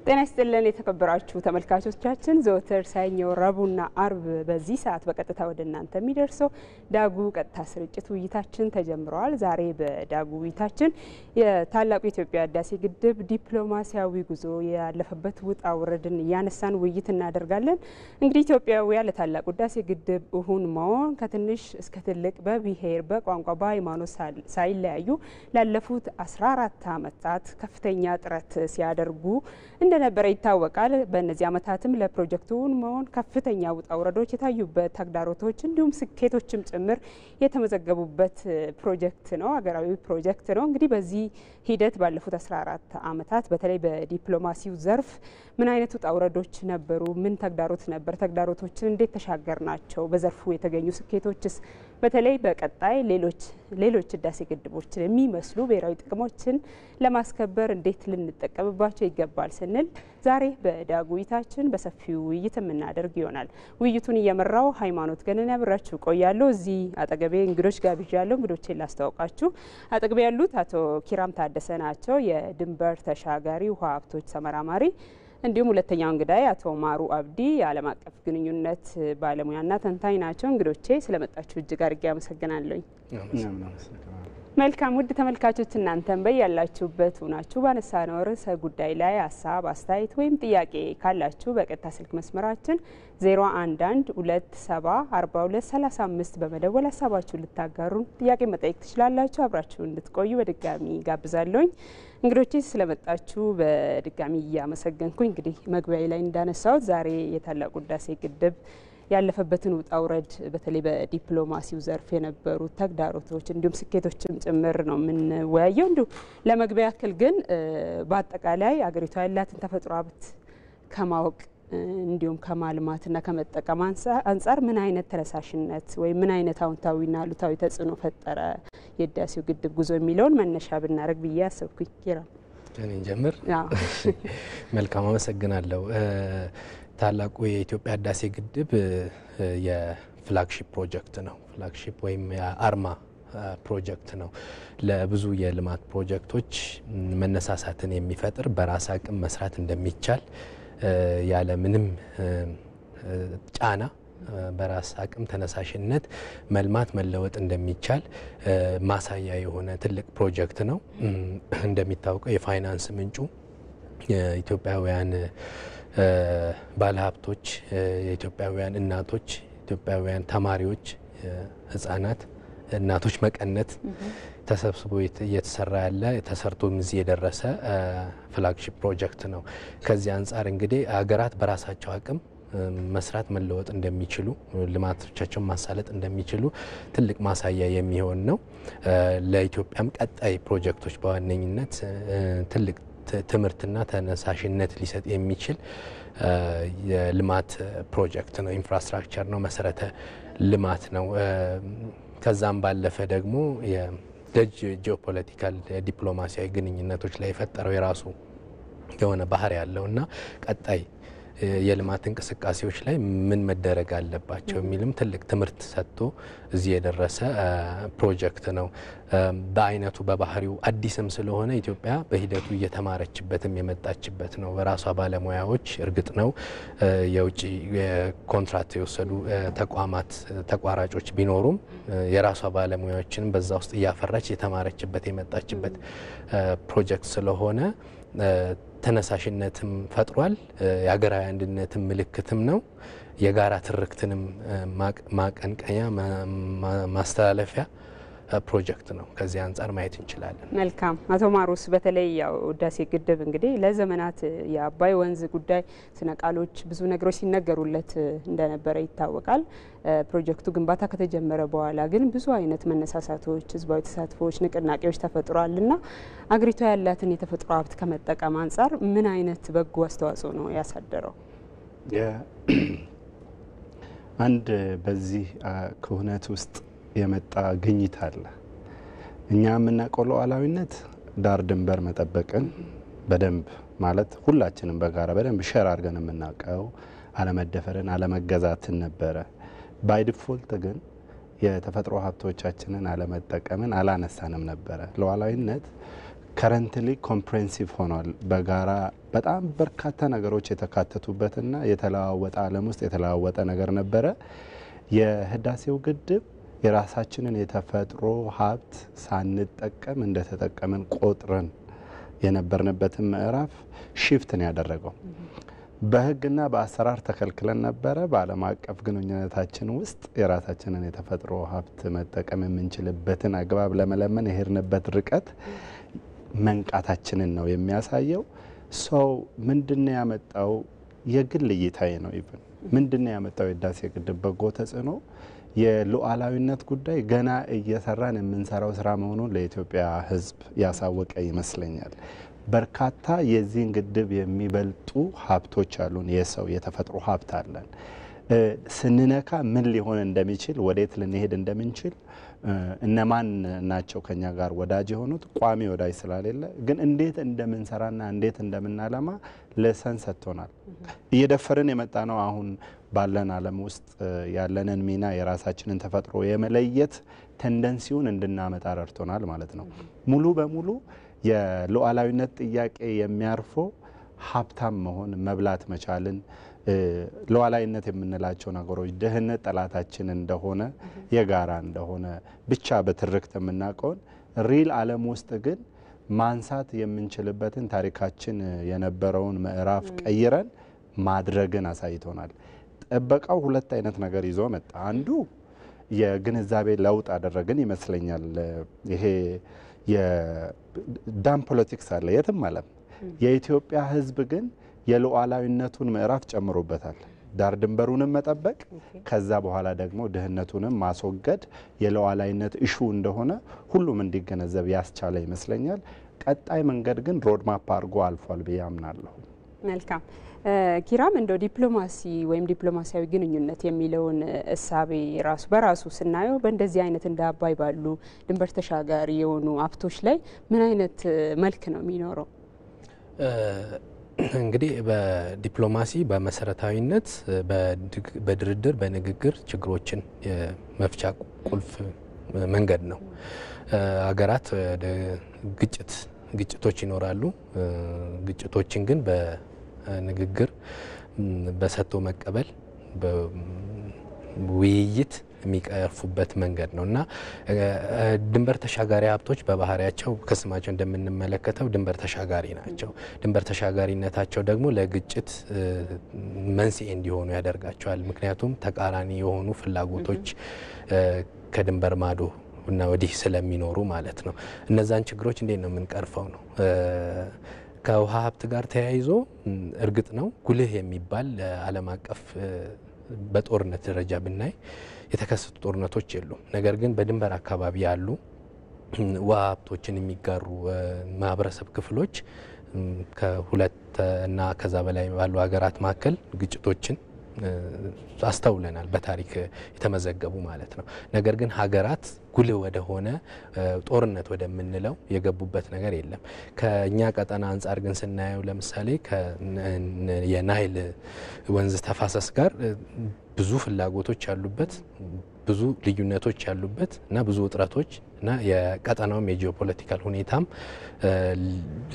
ጤና ይስጥልን የተከበራችሁ ተመልካቾቻችን ዘወትር ሰኞ ረቡዕና አርብ በዚህ ሰዓት በቀጥታ ወደ እናንተ የሚደርሰው ዳጉ ቀጥታ ስርጭት ውይይታችን ተጀምሯል። ዛሬ በዳጉ ውይይታችን የታላቁ የኢትዮጵያ ህዳሴ ግድብ ዲፕሎማሲያዊ ጉዞ ያለፈበት ውጣ ውረድን እያነሳን ውይይት እናደርጋለን። እንግዲህ ኢትዮጵያውያን ለታላቁ ህዳሴ ግድብ እሁን መሆን ከትንሽ እስከ ትልቅ በብሔር፣ በቋንቋ፣ በሃይማኖት ሳይለያዩ ላለፉት 14 ዓመታት ከፍተኛ ጥረት ሲያደርጉ እንደነበረ ይታወቃል። በእነዚህ ዓመታትም ለፕሮጀክቱ መሆን ከፍተኛ ውጣ ውረዶች የታዩበት ተግዳሮቶች እንዲሁም ስኬቶችም ጭምር የተመዘገቡበት ፕሮጀክት ነው፣ ሀገራዊ ፕሮጀክት ነው። እንግዲህ በዚህ ሂደት ባለፉት 14 ዓመታት በተለይ በዲፕሎማሲው ዘርፍ ምን አይነት ውጣ ውረዶች ነበሩ? ምን ተግዳሮት ነበር? ተግዳሮቶችን እንዴት ተሻገር ናቸው? በዘርፉ የተገኙ ስኬቶችስ በተለይ በቀጣይ ሌሎች ህዳሴ ግድቦችን የሚመስሉ ብሔራዊ ጥቅሞችን ለማስከበር እንዴት ልንጠቀምባቸው ይገባል ስንል ዛሬ በዳጉ ውይይታችን በሰፊው ውይይት የምናደርግ ይሆናል። ውይይቱን እየመራው ሃይማኖት ገነን አብራችሁ ቆያለሁ። እዚህ አጠገቤ እንግዶች ጋብዣለሁ። እንግዶቼን ላስተዋውቃችሁ። አጠገቤ ያሉት አቶ ኪራም ታደሰ ናቸው፣ የድንበር ተሻጋሪ ውሃ ሀብቶች ተመራማሪ። እንዲሁም ሁለተኛው እንግዳይ አቶ ማሩ አብዲ የዓለም አቀፍ ግንኙነት ባለሙያና ተንታኝ ናቸው። እንግዶቼ ስለመጣችሁ እጅግ አድርጌ አመሰግናለሁ። መልካም ውድ ተመልካቾች እናንተም በያላችሁበት ሆናችሁ ባነሳነው ርዕሰ ጉዳይ ላይ ሀሳብ አስተያየት ወይም ጥያቄ ካላችሁ በቀጥታ ስልክ መስመራችን 0112704235 በመደወል ሀሳባችሁን ልታጋሩን ጥያቄ መጠየቅ ትችላላችሁ። አብራችሁ እንድትቆዩ በድጋሚ ጋብዛለሁኝ። እንግዶቼ ስለመጣችሁ በድጋሚ እያመሰገንኩኝ እንግዲህ መግቢያ ላይ እንዳነሳሁት ዛሬ የታላቁ ህዳሴ ግድብ ያለፈበትን ውጣ ውረድ በተለይ በዲፕሎማሲው ዘርፍ የነበሩ ተግዳሮቶች እንዲሁም ስኬቶችም ጭምር ነው የምንወያየው። እንዲሁ ለመግቢያ ያክል ግን በአጠቃላይ አገሪቷ ያላትን ተፈጥሮ ሀብት ከማወቅ እንዲሁም ከማልማትና ከመጠቀም አንጻር ምን አይነት ተነሳሽነት ወይም ምን አይነት አዎንታዊና አሉታዊ ተጽዕኖ ፈጠረ የህዳሴው ግድብ ጉዞ የሚለውን መነሻ ብናደርግ ብዬ አሰብኩኝ። ኪራም እኔ ጀምር። መልካም አመሰግናለሁ። ታላቁ የኢትዮጵያ ህዳሴ ግድብ የፍላግሺፕ ፕሮጀክት ነው። ፍላግሺፕ ወይም የአርማ ፕሮጀክት ነው። ለብዙ የልማት ፕሮጀክቶች መነሳሳትን የሚፈጥር በራስ አቅም መስራት እንደሚቻል ያለ ምንም ጫና በራስ አቅም ተነሳሽነት መልማት መለወጥ እንደሚቻል ማሳያ የሆነ ትልቅ ፕሮጀክት ነው። እንደሚታወቀው የፋይናንስ ምንጩ የኢትዮጵያውያን ባለሀብቶች፣ የኢትዮጵያውያን እናቶች፣ ኢትዮጵያውያን ተማሪዎች፣ ህጻናት፣ እናቶች መቀነት ተሰብስቦ እየተሰራ ያለ ተሰርቶም እዚህ የደረሰ ፍላግሺፕ ፕሮጀክት ነው። ከዚህ አንጻር እንግዲህ ሀገራት በራሳቸው አቅም መስራት መለወጥ እንደሚችሉ ልማቶቻቸውን ማሳለጥ እንደሚችሉ ትልቅ ማሳያ የሚሆን ነው። ለኢትዮጵያም ቀጣይ ፕሮጀክቶች በዋነኝነት ትልቅ ትምህርትና ተነሳሽነት ሊሰጥ የሚችል የልማት ፕሮጀክት ነው። ኢንፍራስትራክቸር ነው፣ መሰረተ ልማት ነው። ከዛም ባለፈ ደግሞ ጂኦፖለቲካል ዲፕሎማሲያዊ ግንኙነቶች ላይ የፈጠረው የራሱ የሆነ ባህሪ ያለውና ቀጣይ የልማት እንቅስቃሴዎች ላይ ምን መደረግ አለባቸው የሚልም ትልቅ ትምህርት ሰጥቶ እዚህ የደረሰ ፕሮጀክት ነው። በአይነቱ በባህሪው አዲስም ስለሆነ ኢትዮጵያ በሂደቱ እየተማረችበትም የመጣችበት ነው። በራሷ ባለሙያዎች እርግጥ ነው የውጭ ኮንትራክት የወሰዱ ተቋራጮች ቢኖሩም የራሷ ባለሙያዎችን በዛ ውስጥ እያፈራች የተማረችበት የመጣችበት ፕሮጀክት ስለሆነ ተነሳሽነትም ፈጥሯል። የሀገራዊ አንድነትም ምልክትም ነው። የጋራ ትርክትንም ማቀንቀኛ ማስተላለፊያ ፕሮጀክት ነው። ከዚህ አንጻር ማየት እንችላለን። መልካም አቶ ማሩስ፣ በተለይ ያው ህዳሴ ግድብ እንግዲህ ለዘመናት የአባይ ወንዝ ጉዳይ ስነ ቃሎች ብዙ ነገሮች ሲነገሩለት እንደነበረ ይታወቃል። ፕሮጀክቱ ግንባታ ከተጀመረ በኋላ ግን ብዙ አይነት መነሳሳቶች፣ ህዝባዊ ተሳትፎዎች፣ ንቅናቄዎች ተፈጥሯልና አገሪቷ ያላትን የተፈጥሮ ሀብት ከመጠቀም አንጻር ምን አይነት በጎ አስተዋጽኦ ነው ያሳደረው? አንድ በዚህ ክሁነት ውስጥ የመጣ ግኝት አለ። እኛ የምናውቀው ሉዓላዊነት ዳር ድንበር መጠበቅን በደንብ ማለት ሁላችንም በጋራ በደንብ ሼር አድርገን የምናውቀው አለመደፈርን፣ አለመገዛትን ነበረ። ባይ ዲፎልት ግን የተፈጥሮ ሀብቶቻችንን አለመጠቀምን አላነሳንም ነበረ። ሉዓላዊነት ከረንትሊ ኮምፕሬንሲቭ ሆኗል። በጋራ በጣም በርካታ ነገሮች የተካተቱበትና የተለዋወጠ ዓለም ውስጥ የተለዋወጠ ነገር ነበረ። የህዳሴው ግድብ የራሳችንን የተፈጥሮ ሀብት ሳንጠቀም እንደተጠቀምን ቆጥረን የነበርንበትን ምዕራፍ ሽፍትን ያደረገው በህግና በአሰራር ተከልክለን ነበረ። በዓለም አቀፍ ግንኙነታችን ውስጥ የራሳችንን የተፈጥሮ ሀብት መጠቀም የምንችልበትን አግባብ ለመለመን የሄድንበት ርቀት መንቃታችንን ነው የሚያሳየው። ሰው ምንድነው ያመጣው? የግል እይታዬ ነው። ኢቭን ምንድነው ያመጣው የህዳሴ ግድብ በጎ ተጽዕኖ? የሉዓላዊነት ጉዳይ ገና እየሰራን የምንሰራው ስራ መሆኑን ለኢትዮጵያ ህዝብ ያሳወቀ ይመስለኛል። በርካታ የዚህን ግድብ የሚበልጡ ሀብቶች አሉን። የሰው የተፈጥሮ ሀብት አለን። ስንነካ ምን ሊሆን እንደሚችል፣ ወዴት ልንሄድ እንደምንችል፣ እነማን ናቸው ከኛ ጋር ወዳጅ የሆኑት? ቋሚ ወዳጅ ስላሌለ ግን እንዴት እንደምንሰራና እንዴት እንደምናለማ ለሰን ሰጥቶናል። እየደፈርን የመጣ ነው። አሁን ባለን ዓለም ውስጥ ያለንን ሚና የራሳችንን ተፈጥሮ የመለየት ቴንደንሲውን እንድናመጣ ረድቶናል ማለት ነው። ሙሉ በሙሉ የሉዓላዊነት ጥያቄ የሚያርፈው ሀብታም መሆን መብላት መቻልን፣ ሉዓላዊነት የምንላቸው ነገሮች ድህነት ጠላታችን እንደሆነ የጋራ እንደሆነ ብቻ በትርክት የምናውቀውን ሪል ዓለም ውስጥ ግን ማንሳት የምንችልበትን ታሪካችን የነበረውን ምዕራፍ ቀይረን ማድረግን አሳይቶናል። ጥበቃው ሁለት አይነት ነገር ይዞ መጣ። አንዱ የግንዛቤ ለውጥ አደረግን ይመስለኛል። ይሄ የዳም ፖለቲክስ አለ የትም ዓለም። የኢትዮጵያ ሕዝብ ግን የሉዓላዊነቱን ምዕራፍ ጨምሮበታል። ዳር ድንበሩንም መጠበቅ ከዛ በኋላ ደግሞ ድህነቱንም ማስወገድ የሉዓላዊነት ኢሹ እንደሆነ ሁሉም እንዲገነዘብ ያስቻለ ይመስለኛል። ቀጣይ መንገድ ግን ሮድማፕ አድርጎ አልፏል ብዬ አምናለሁ። መልካም ኪራም፣ እንደው ዲፕሎማሲ ወይም ዲፕሎማሲያዊ ግንኙነት የሚለውን እሳቤ ራሱ በራሱ ስናየው በእንደዚህ አይነት እንደ አባይ ባሉ ድንበር ተሻጋሪ የሆኑ ሀብቶች ላይ ምን አይነት መልክ ነው የሚኖረው? እንግዲህ በዲፕሎማሲ በመሰረታዊነት በድርድር በንግግር ችግሮችን የመፍቻ ቁልፍ መንገድ ነው። ሀገራት ግጭቶች ይኖራሉ። ግጭቶችን ግን በንግግር በሰጥቶ መቀበል በውይይት የሚቀርፉበት መንገድ ነው እና ድንበር ተሻጋሪ ሀብቶች በባህሪያቸው ከስማቸው እንደምንመለከተው ድንበር ተሻጋሪ ናቸው። ድንበር ተሻጋሪነታቸው ደግሞ ለግጭት መንስኤ እንዲሆኑ ያደርጋቸዋል። ምክንያቱም ተቃራኒ የሆኑ ፍላጎቶች ከድንበር ማዶ እና ወዲህ ስለሚኖሩ ማለት ነው። እነዛን ችግሮች እንዴት ነው የምንቀርፈው ነው። ከውሃ ሀብት ጋር ተያይዞ እርግጥ ነው ጉልህ የሚባል ዓለም አቀፍ በጦርነት ደረጃ ብናይ የተከሰቱ ጦርነቶች የሉም። ነገር ግን በድንበር አካባቢ ያሉ ውሃ ሀብቶችን የሚጋሩ ማህበረሰብ ክፍሎች ከሁለት እና ከዛ በላይ ባሉ ሀገራት መካከል ግጭቶችን አስተውለናል፣ በታሪክ የተመዘገቡ ማለት ነው። ነገር ግን ሀገራት ጉልህ ወደሆነ ጦርነት ወደምንለው የገቡበት ነገር የለም። ከኛ ቀጠና አንጻር ግን ስናየው ለምሳሌ የናይል ወንዝ ተፋሰስ ጋር ብዙ ፍላጎቶች ያሉበት፣ ብዙ ልዩነቶች ያሉበት እና ብዙ ውጥረቶች እና የቀጠናውም የጂኦፖለቲካል ሁኔታም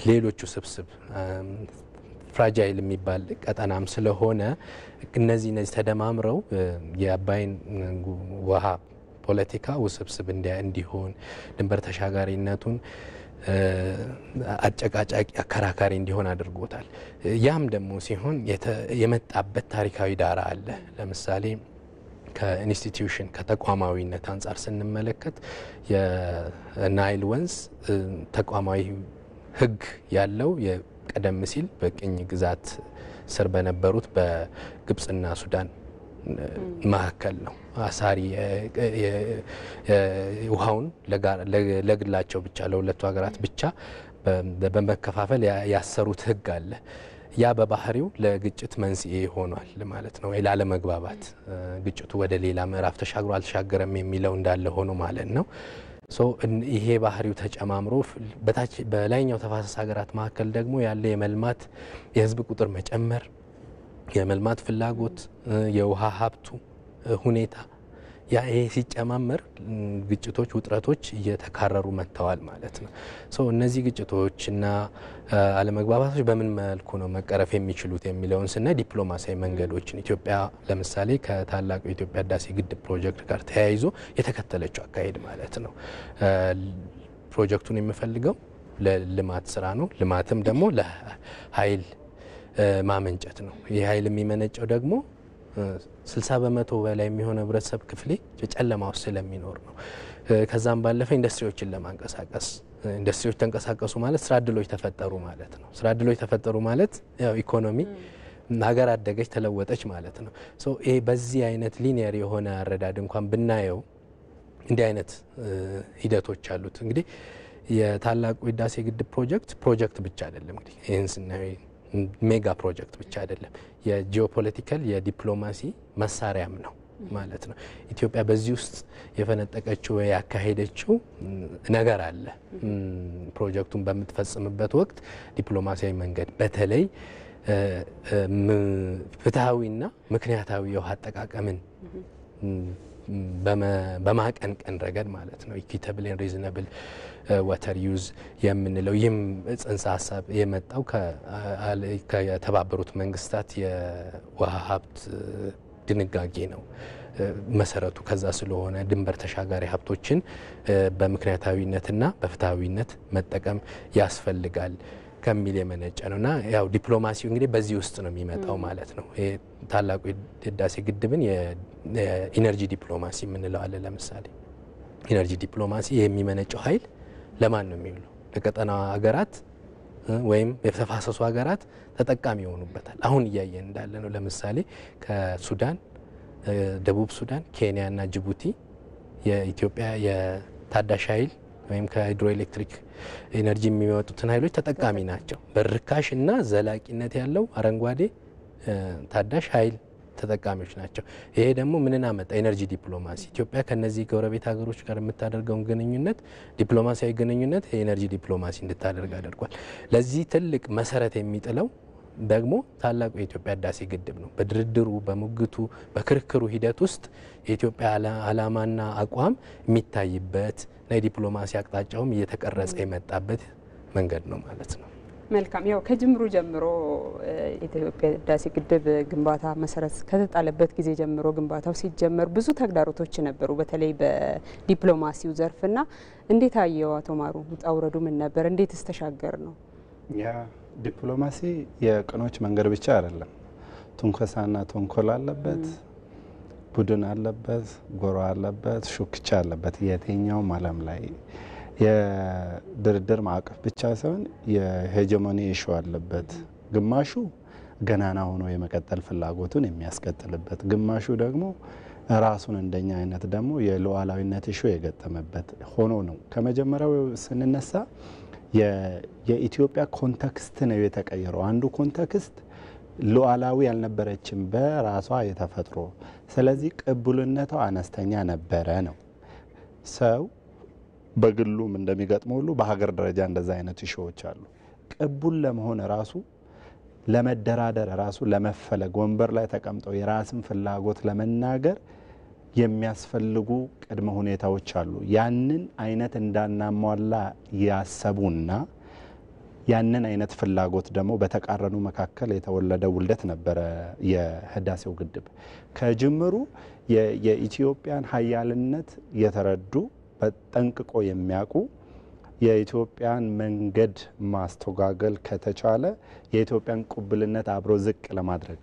ሌሎቹ ስብስብ ፍራጃይል የሚባል ቀጠናም ስለሆነ እነዚህ ተደማምረው የአባይን ውሃ ፖለቲካ ውስብስብ እንዲሆን ድንበር ተሻጋሪነቱን አጨቃጫቂ አከራካሪ እንዲሆን አድርጎታል። ያም ደግሞ ሲሆን የመጣበት ታሪካዊ ዳራ አለ። ለምሳሌ ከኢንስቲትዩሽን ከተቋማዊነት አንጻር ስንመለከት የናይል ወንዝ ተቋማዊ ሕግ ያለው ቀደም ሲል በቅኝ ግዛት ስር በነበሩት በግብጽና ሱዳን መካከል ነው። አሳሪ ውሃውን ለግላቸው ብቻ ለሁለቱ ሀገራት ብቻ በመከፋፈል ያሰሩት ሕግ አለ። ያ በባህሪው ለግጭት መንስኤ ሆኗል ማለት ነው። ላለመግባባት ግጭቱ ወደ ሌላ ምዕራፍ ተሻግሮ አልተሻገረም የሚለው እንዳለ ሆኖ ማለት ነው። ይሄ ባህሪው ተጨማምሮ በላይኛው ተፋሰስ ሀገራት መካከል ደግሞ ያለ የመልማት የህዝብ ቁጥር መጨመር፣ የመልማት ፍላጎት፣ የውሃ ሀብቱ ሁኔታ ይሄ ሲጨማመር ግጭቶች፣ ውጥረቶች እየተካረሩ መጥተዋል ማለት ነው። እነዚህ ግጭቶችና አለመግባባቶች በምን መልኩ ነው መቀረፍ የሚችሉት የሚለውን ስናይ ዲፕሎማሲያዊ መንገዶችን ኢትዮጵያ ለምሳሌ ከታላቁ የኢትዮጵያ ህዳሴ ግድብ ፕሮጀክት ጋር ተያይዞ የተከተለችው አካሄድ ማለት ነው። ፕሮጀክቱን የሚፈልገው ለልማት ስራ ነው። ልማትም ደግሞ ለኃይል ማመንጨት ነው። ይህ ኃይል የሚመነጨው ደግሞ 60 በመቶ በላይ የሚሆነው ህብረተሰብ ክፍሌ ጨለማ ውስጥ ስለሚኖር ነው። ከዛም ባለፈ ኢንዱስትሪዎችን ለማንቀሳቀስ ኢንዱስትሪዎች ተንቀሳቀሱ ማለት ስራ እድሎች ተፈጠሩ ማለት ነው። ስራ እድሎች ተፈጠሩ ማለት ያው ኢኮኖሚ ሀገር አደገች ተለወጠች ማለት ነው። ይሄ በዚህ አይነት ሊኒየር የሆነ አረዳድ እንኳን ብናየው እንዲህ አይነት ሂደቶች አሉት። እንግዲህ የታላቁ ህዳሴ ግድብ ፕሮጀክት ብቻ አይደለም። እንግዲህ ይህን ስናየው ሜጋ ፕሮጀክት ብቻ አይደለም፣ የጂኦፖለቲካል የዲፕሎማሲ መሳሪያም ነው ማለት ነው። ኢትዮጵያ በዚህ ውስጥ የፈነጠቀችው ያካሄደችው ነገር አለ። ፕሮጀክቱን በምትፈጽምበት ወቅት ዲፕሎማሲያዊ መንገድ በተለይ ፍትሃዊና ምክንያታዊ የውሃ አጠቃቀምን በማቀንቀን ረገድ ማለት ነው። ኢኩዊታብል ኤንድ ሪዝነብል ዋተር ዩዝ የምንለው ይህም ጽንሰ ሀሳብ የመጣው ከተባበሩት መንግስታት የውሃ ሀብት ድንጋጌ ነው። መሰረቱ ከዛ ስለሆነ ድንበር ተሻጋሪ ሀብቶችን በምክንያታዊነትና በፍትሃዊነት መጠቀም ያስፈልጋል ከሚል የመነጨ ነውና ያው ዲፕሎማሲው እንግዲህ በዚህ ውስጥ ነው የሚመጣው ማለት ነው። ታላቁ ህዳሴ ግድብን የኢነርጂ ዲፕሎማሲ የምንለው አለ። ለምሳሌ ኢነርጂ ዲፕሎማሲ የሚመነጨው ኃይል ለማን ነው የሚውለው? ለቀጠናው ሀገራት ወይም የተፋሰሱ ሀገራት ተጠቃሚ ይሆኑበታል። አሁን እያየን እንዳለ ነው። ለምሳሌ ከሱዳን፣ ደቡብ ሱዳን፣ ኬንያ እና ጅቡቲ የኢትዮጵያ የታዳሽ ኃይል ወይም ከሃይድሮ ኤሌክትሪክ ኤነርጂ የሚወጡትን ኃይሎች ተጠቃሚ ናቸው። በርካሽ እና ዘላቂነት ያለው አረንጓዴ ታዳሽ ኃይል ተጠቃሚዎች ናቸው። ይሄ ደግሞ ምንን አመጣ? ኤነርጂ ዲፕሎማሲ። ኢትዮጵያ ከነዚህ ጎረቤት ሀገሮች ጋር የምታደርገውን ግንኙነት ዲፕሎማሲያዊ ግንኙነት የኤነርጂ ዲፕሎማሲ እንድታደርግ አድርጓል። ለዚህ ትልቅ መሰረት የሚጥለው ደግሞ ታላቁ የኢትዮጵያ ህዳሴ ግድብ ነው። በድርድሩ፣ በሙግቱ፣ በክርክሩ ሂደት ውስጥ የኢትዮጵያ ዓላማና አቋም የሚታይበት እና የዲፕሎማሲ አቅጣጫውም እየተቀረጸ የመጣበት መንገድ ነው ማለት ነው። መልካም። ያው ከጅምሩ ጀምሮ የኢትዮጵያ ህዳሴ ግድብ ግንባታ መሰረት ከተጣለበት ጊዜ ጀምሮ ግንባታው ሲጀመር ብዙ ተግዳሮቶች ነበሩ፣ በተለይ በዲፕሎማሲው ዘርፍና እንዴት አየው አቶ ማሩ? ውጣ ውረዱ ምን ነበር? እንዴትስ ተሻገር ነው? ያ ዲፕሎማሲ የቅኖች መንገድ ብቻ አይደለም። ትንኮሳና ተንኮል አለበት፣ ቡድን አለበት፣ ጎራ አለበት፣ ሹክቻ አለበት። የትኛውም ዓለም ላይ የድርድር ማዕቀፍ ብቻ ሳይሆን የሄጀሞኒ ኢሹ አለበት። ግማሹ ገናና ሆኖ የመቀጠል ፍላጎቱን የሚያስቀጥልበት፣ ግማሹ ደግሞ ራሱን እንደኛ አይነት ደግሞ የሉዓላዊነት ኢሹ የገጠመበት ሆኖ ነው። ከመጀመሪያው ስንነሳ የኢትዮጵያ ኮንቴክስት ነው የተቀየረው። አንዱ ኮንቴክስት ሉዓላዊ ያልነበረችም በራሷ የተፈጥሮ፣ ስለዚህ ቅቡልነቷ አነስተኛ ነበረ ነው። ሰው በግሉም እንደሚገጥመው ሁሉ በሀገር ደረጃ እንደዛ አይነት ኢሹዎች አሉ። ቅቡል ለመሆን ራሱ ለመደራደር ራሱ ለመፈለግ ወንበር ላይ ተቀምጠው የራስን ፍላጎት ለመናገር የሚያስፈልጉ ቅድመ ሁኔታዎች አሉ። ያንን አይነት እንዳናሟላ ያሰቡና ያንን አይነት ፍላጎት ደግሞ በተቃረኑ መካከል የተወለደ ውልደት ነበረ የህዳሴው ግድብ። ከጅምሩ የኢትዮጵያን ሀያልነት የተረዱ በጠንቅቆ የሚያውቁ የኢትዮጵያን መንገድ ማስተጓገል ከተቻለ የኢትዮጵያን ቅቡልነት አብሮ ዝቅ ለማድረግ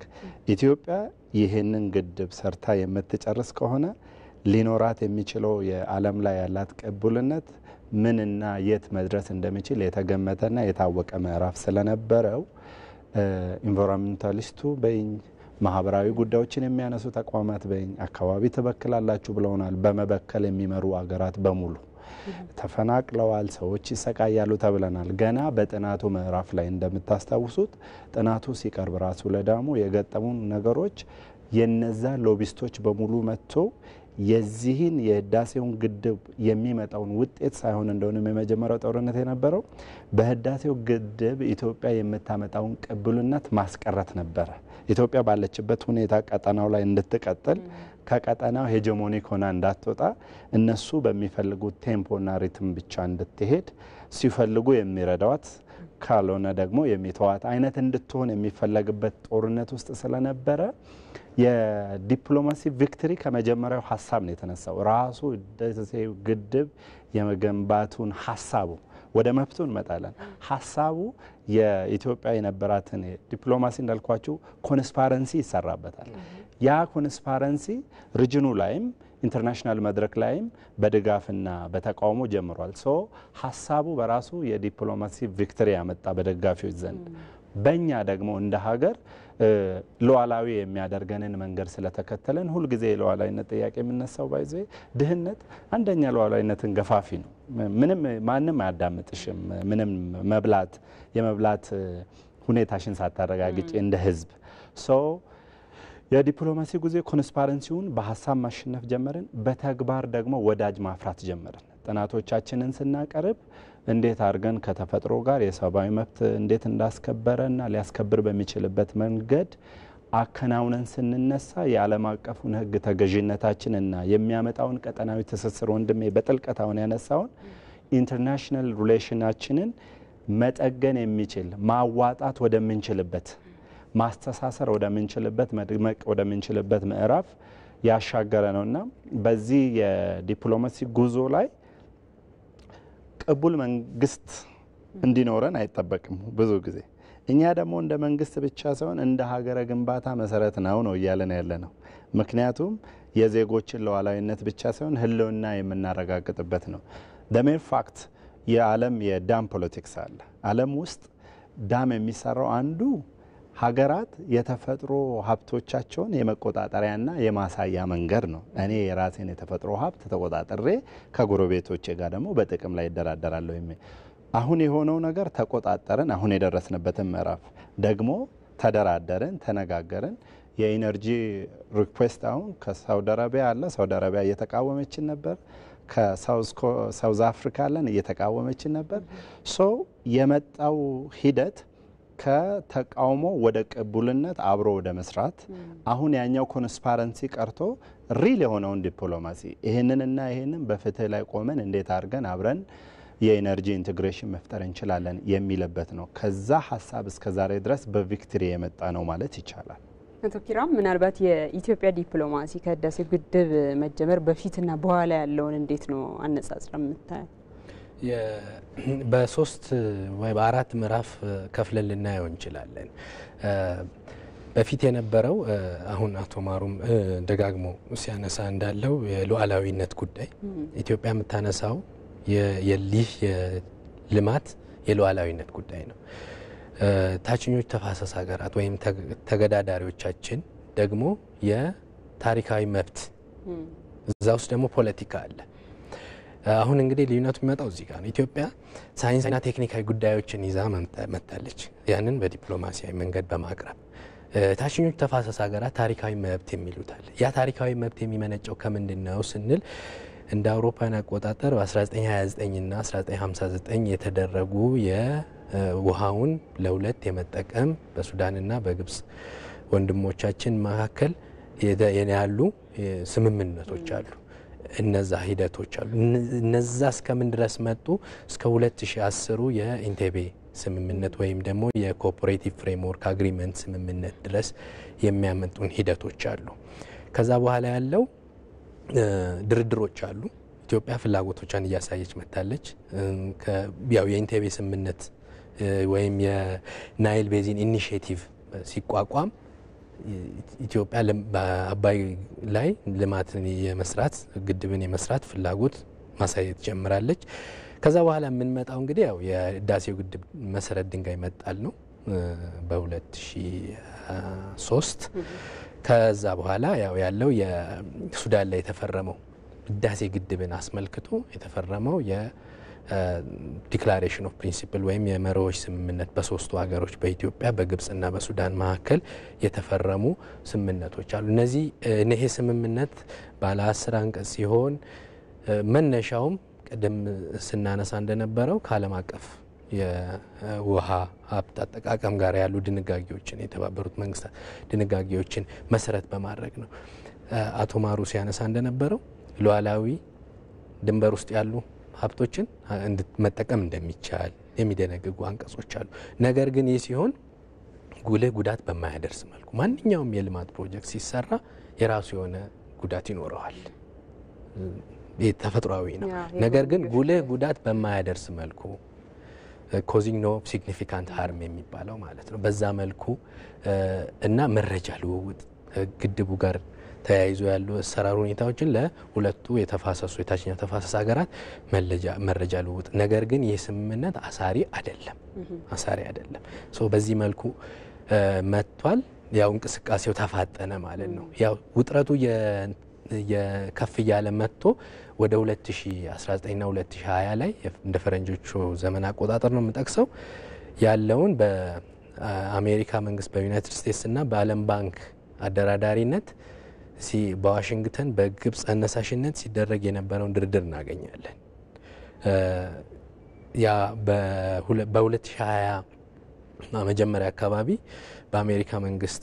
ኢትዮጵያ ይህንን ግድብ ሰርታ የምትጨርስ ከሆነ ሊኖራት የሚችለው የዓለም ላይ ያላት ቅቡልነት ምንና የት መድረስ እንደሚችል የተገመተና የታወቀ ምዕራፍ ስለነበረው ኢንቫይሮንመንታሊስቱ በኝ ማህበራዊ ጉዳዮችን የሚያነሱ ተቋማት በኝ አካባቢ ተበክላላችሁ ብለውናል። በመበከል የሚመሩ አገራት በሙሉ ተፈናቅለዋል፣ ሰዎች ይሰቃያሉ ተብለናል። ገና በጥናቱ ምዕራፍ ላይ እንደምታስታውሱት ጥናቱ ሲቀርብ ራሱ ለዳሙ የገጠሙን ነገሮች የነዛ ሎቢስቶች በሙሉ መጥቶ የዚህን የህዳሴውን ግድብ የሚመጣውን ውጤት ሳይሆን እንደሆነም የመጀመሪያው ጦርነት የነበረው በህዳሴው ግድብ ኢትዮጵያ የምታመጣውን ቅቡልነት ማስቀረት ነበረ። ኢትዮጵያ ባለችበት ሁኔታ ቀጠናው ላይ እንድትቀጥል ከቀጠናው ሄጀሞኒክ ሆና እንዳትወጣ እነሱ በሚፈልጉት ቴምፖና ሪትም ብቻ እንድትሄድ ሲፈልጉ የሚረዳዋት ካልሆነ ደግሞ የሚተዋት አይነት እንድትሆን የሚፈለግበት ጦርነት ውስጥ ስለነበረ የዲፕሎማሲ ቪክቶሪ ከመጀመሪያው ሀሳብ ነው የተነሳው። ራሱ ህዳሴው ግድብ የመገንባቱን ሀሳቡ ወደ መብቱ እንመጣለን። ሀሳቡ የኢትዮጵያ የነበራትን ዲፕሎማሲ እንዳልኳችሁ ኮንስፓረንሲ ይሰራበታል። ያ ኮንስፓረንሲ ሪጅኑ ላይም ኢንተርናሽናል መድረክ ላይም በድጋፍና በተቃውሞ ጀምሯል። ሶ ሀሳቡ በራሱ የዲፕሎማሲ ቪክቶሪ ያመጣ በደጋፊዎች ዘንድ፣ በእኛ ደግሞ እንደ ሀገር ሉዓላዊ የሚያደርገንን መንገድ ስለተከተለን ሁልጊዜ የሉዓላዊነት ጥያቄ የሚነሳው ባይዘ ድህነት አንደኛ ሉዓላዊነትን ገፋፊ ነው። ምንም ማንም አያዳምጥሽም። ምንም የመብላት ሁኔታሽን ሳታረጋግጭ እንደ ህዝብ የዲፕሎማሲ ጉዞ ኮንስፓረንሲውን በሀሳብ ማሸነፍ ጀመርን። በተግባር ደግሞ ወዳጅ ማፍራት ጀመርን። ጥናቶቻችንን ስናቀርብ እንዴት አድርገን ከተፈጥሮ ጋር የሰብአዊ መብት እንዴት እንዳስከበረና ሊያስከብር በሚችልበት መንገድ አከናውነን ስንነሳ የዓለም አቀፉን ህግ ተገዥነታችንና የሚያመጣውን ቀጠናዊ ትስስር ወንድሜ በጥልቀት አሁን ያነሳውን ኢንተርናሽናል ሪሌሽናችንን መጠገን የሚችል ማዋጣት ወደምንችልበት ማስተሳሰር ወደምንችልበት መድመቅ ወደምንችልበት ምዕራፍ ያሻገረ ነውና በዚህ የዲፕሎማሲ ጉዞ ላይ ቅቡል መንግስት እንዲኖረን አይጠበቅም። ብዙ ጊዜ እኛ ደግሞ እንደ መንግስት ብቻ ሳይሆን እንደ ሀገረ ግንባታ መሰረት ነው እያለን ያለ ነው። ምክንያቱም የዜጎችን ሉዓላዊነት ብቻ ሳይሆን ህልውና የምናረጋግጥበት ነው። ደሜር ፋክት የዓለም የዳም ፖለቲክስ አለ። ዓለም ውስጥ ዳም የሚሰራው አንዱ ሀገራት የተፈጥሮ ሀብቶቻቸውን የመቆጣጠሪያና የማሳያ መንገድ ነው። እኔ የራሴን የተፈጥሮ ሀብት ተቆጣጠሬ ከጎረቤቶቼ ጋር ደግሞ በጥቅም ላይ ይደራደራለሁ የሚል አሁን የሆነው ነገር ተቆጣጠረን። አሁን የደረስንበትን ምዕራፍ ደግሞ ተደራደረን፣ ተነጋገረን። የኢነርጂ ሪኩዌስት አሁን ከሳውዲ አረቢያ አለ። ሳውዲ አረቢያ እየተቃወመችን ነበር። ከሳውዝ አፍሪካ አለን እየተቃወመችን ነበር። ሶ የመጣው ሂደት ከተቃውሞ ወደ ቅቡልነት አብሮ ወደ መስራት አሁን ያኛው ኮንስፓረንሲ ቀርቶ ሪል የሆነውን ዲፕሎማሲ ይሄንንና ይሄንን በፍትህ ላይ ቆመን እንዴት አድርገን አብረን የኢነርጂ ኢንቴግሬሽን መፍጠር እንችላለን የሚለበት ነው። ከዛ ሀሳብ እስከ ዛሬ ድረስ በቪክቶሪ የመጣ ነው ማለት ይቻላል። አቶ ኪራም ምናልባት የኢትዮጵያ ዲፕሎማሲ ከህዳሴው ግድብ መጀመር በፊትና በኋላ ያለውን እንዴት ነው አነጻጽረ የምታየው? በሶስት ወይ በአራት ምዕራፍ ከፍለን ልናየው እንችላለን። በፊት የነበረው አሁን አቶ ማሩም ደጋግሞ ሲያነሳ እንዳለው የሉዓላዊነት ጉዳይ ኢትዮጵያ የምታነሳው የሊህ የልማት የሉዓላዊነት ጉዳይ ነው። ታችኞች ተፋሰስ ሀገራት ወይም ተገዳዳሪዎቻችን ደግሞ የታሪካዊ መብት፣ እዛ ውስጥ ደግሞ ፖለቲካ አለ። አሁን እንግዲህ ልዩነቱ የሚመጣው እዚህ ጋር ነው። ኢትዮጵያ ሳይንስና ቴክኒካዊ ጉዳዮችን ይዛ መጣለች። ያንን በዲፕሎማሲያዊ መንገድ በማቅረብ ታችኞች ተፋሰስ ሀገራት ታሪካዊ መብት የሚሉታል። ያ ታሪካዊ መብት የሚመነጨው ከምንድነው ስንል እንደ አውሮፓውያን አቆጣጠር በ1929 እና 1959 የተደረጉ የውሃውን ለሁለት የመጠቀም በሱዳንና በግብጽ ወንድሞቻችን መካከል ያሉ ስምምነቶች አሉ። እነዛ ሂደቶች አሉ። እነዛ እስከምን ድረስ መጡ? እስከ 2010 የኢንቴቤ ስምምነት ወይም ደግሞ የኮኦፐሬቲቭ ፍሬምወርክ አግሪመንት ስምምነት ድረስ የሚያመጡን ሂደቶች አሉ። ከዛ በኋላ ያለው ድርድሮች አሉ። ኢትዮጵያ ፍላጎቶቿን እያሳየች መጣለች። ያው የኢንቴቤ ስምምነት ወይም የናይል ቤዚን ኢኒሺዬቲቭ ሲቋቋም ኢትዮጵያ በአባይ ላይ ልማትን የመስራት ግድብን የመስራት ፍላጎት ማሳየት ጀምራለች። ከዛ በኋላ የምንመጣው እንግዲህ ያው የህዳሴው ግድብ መሰረት ድንጋይ መጣል ነው በ2003 ከዛ በኋላ ያው ያለው የሱዳን ላይ የተፈረመው ህዳሴ ግድብን አስመልክቶ የተፈረመው ዲክላሬሽን ኦፍ ፕሪንሲፕል ወይም የመርሆች ስምምነት በሶስቱ ሀገሮች በኢትዮጵያ በግብጽና በሱዳን መካከል የተፈረሙ ስምምነቶች አሉ። እነዚህ ስምምነት ባለ 10 አንቀጽ ሲሆን መነሻውም ቀደም ስናነሳ እንደነበረው ከዓለም አቀፍ የውሃ ሀብት አጠቃቀም ጋር ያሉ ድንጋጌዎችን የተባበሩት መንግስታት ድንጋጌዎችን መሰረት በማድረግ ነው። አቶ ማሩ ሲያነሳ እንደነበረው ሉዓላዊ ድንበር ውስጥ ያሉ ሀብቶችን መጠቀም እንደሚቻል የሚደነግጉ አንቀጾች አሉ። ነገር ግን ይህ ሲሆን ጉልህ ጉዳት በማያደርስ መልኩ ማንኛውም የልማት ፕሮጀክት ሲሰራ የራሱ የሆነ ጉዳት ይኖረዋል። ተፈጥሯዊ ነው። ነገር ግን ጉልህ ጉዳት በማያደርስ መልኩ ኮዚንግ ኖ ሲግኒፊካንት ሃርም የሚባለው ማለት ነው። በዛ መልኩ እና መረጃ ልውውጥ ግድቡ ጋር ተያይዞ ያሉ አሰራር ሁኔታዎችን ለሁለቱ የተፋሰሱ የታችኛው ተፋሰስ ሀገራት መረጃ ልውውጥ። ነገር ግን ይህ ስምምነት አሳሪ አይደለም። በዚህ መልኩ መጥቷል። ያው እንቅስቃሴው ተፋጠነ ማለት ነው። ያው ውጥረቱ የከፍ እያለ መጥቶ ወደ 2019ና 2020 ላይ እንደ ፈረንጆቹ ዘመን አቆጣጠር ነው የምጠቅሰው ያለውን በአሜሪካ መንግስት በዩናይትድ ስቴትስና በዓለም ባንክ አደራዳሪነት በዋሽንግተን በግብጽ አነሳሽነት ሲደረግ የነበረውን ድርድር እናገኛለን። ያ በ2020 መጀመሪያ አካባቢ በአሜሪካ መንግስት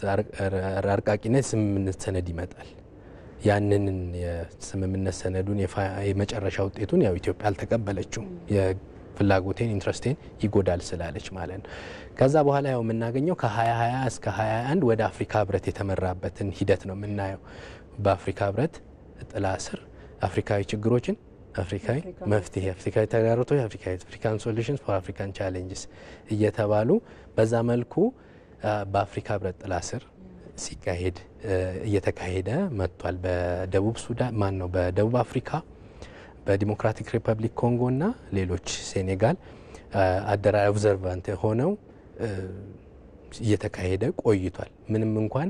አርቃቂነት ስምምነት ሰነድ ይመጣል። ያንን የስምምነት ሰነዱን የመጨረሻ ውጤቱን ያው ኢትዮጵያ አልተቀበለችው። የፍላጎቴን ኢንትረስቴን ይጎዳል ስላለች ማለት ነው። ከዛ በኋላ ያው የምናገኘው ከ2020 እስከ 2021 ወደ አፍሪካ ህብረት የተመራበትን ሂደት ነው የምናየው። በአፍሪካ ህብረት ጥላ ስር አፍሪካዊ ችግሮችን አፍሪካዊ መፍትሄ፣ አፍሪካዊ ተግዳሮቶች፣ አፍሪካን ሶሉሽንስ ፎር አፍሪካን ቻሌንጅስ እየተባሉ በዛ መልኩ በአፍሪካ ህብረት ጥላ ስር እየተካሄደ መጥቷል። በደቡብ ሱዳን በደቡብ አፍሪካ፣ በዲሞክራቲክ ሪፐብሊክ ኮንጎ እና ሌሎች ሴኔጋል ኦብዘርቫንት ሆነው እየተካሄደ ቆይቷል። ምንም እንኳን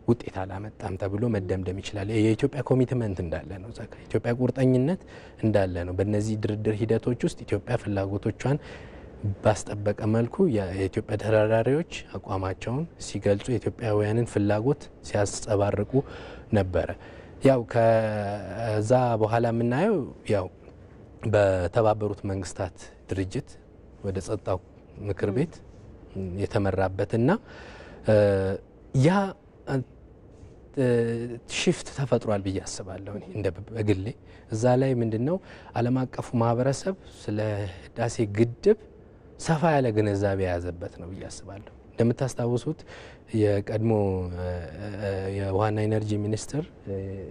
ውጤት አላመጣም ተብሎ መደምደም ይችላል። የኢትዮጵያ ኮሚትመንት እንዳለ ነው። ኢትዮጵያ ቁርጠኝነት እንዳለ ነው። በእነዚህ ድርድር ሂደቶች ውስጥ ኢትዮጵያ ፍላጎቶቿን ባስጠበቀ መልኩ የኢትዮጵያ ተደራዳሪዎች አቋማቸውን ሲገልጹ የኢትዮጵያውያንን ፍላጎት ሲያንጸባርቁ ነበረ። ያው ከዛ በኋላ የምናየው ያው በተባበሩት መንግስታት ድርጅት ወደ ጸጥታው ምክር ቤት የተመራበትና ያ ሽፍት ተፈጥሯል ብዬ አስባለሁ። እንደ በግሌ እዛ ላይ ምንድነው ዓለም አቀፉ ማህበረሰብ ስለ ህዳሴ ግድብ ሰፋ ያለ ግንዛቤ የያዘበት ነው ብዬ አስባለሁ። እንደምታስታውሱት የቀድሞ የውሃና ኢነርጂ ሚኒስትር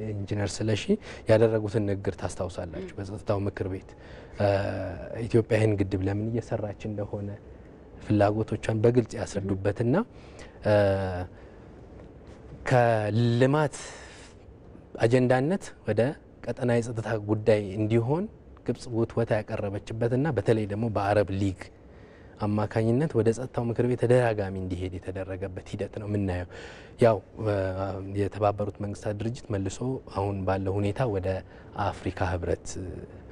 ኢንጂነር ስለሺ ያደረጉትን ንግግር ታስታውሳላችሁ። በጸጥታው ምክር ቤት ኢትዮጵያ ይህን ግድብ ለምን እየሰራች እንደሆነ ፍላጎቶቿን በግልጽ ያስረዱበትና ከልማት አጀንዳነት ወደ ቀጠና የጸጥታ ጉዳይ እንዲሆን ግብጽ ውትወታ ያቀረበችበትና በተለይ ደግሞ በአረብ ሊግ አማካኝነት ወደ ጸጥታው ምክር ቤት ተደጋጋሚ እንዲሄድ የተደረገበት ሂደት ነው የምናየው። ያው የተባበሩት መንግስታት ድርጅት መልሶ አሁን ባለው ሁኔታ ወደ አፍሪካ ህብረት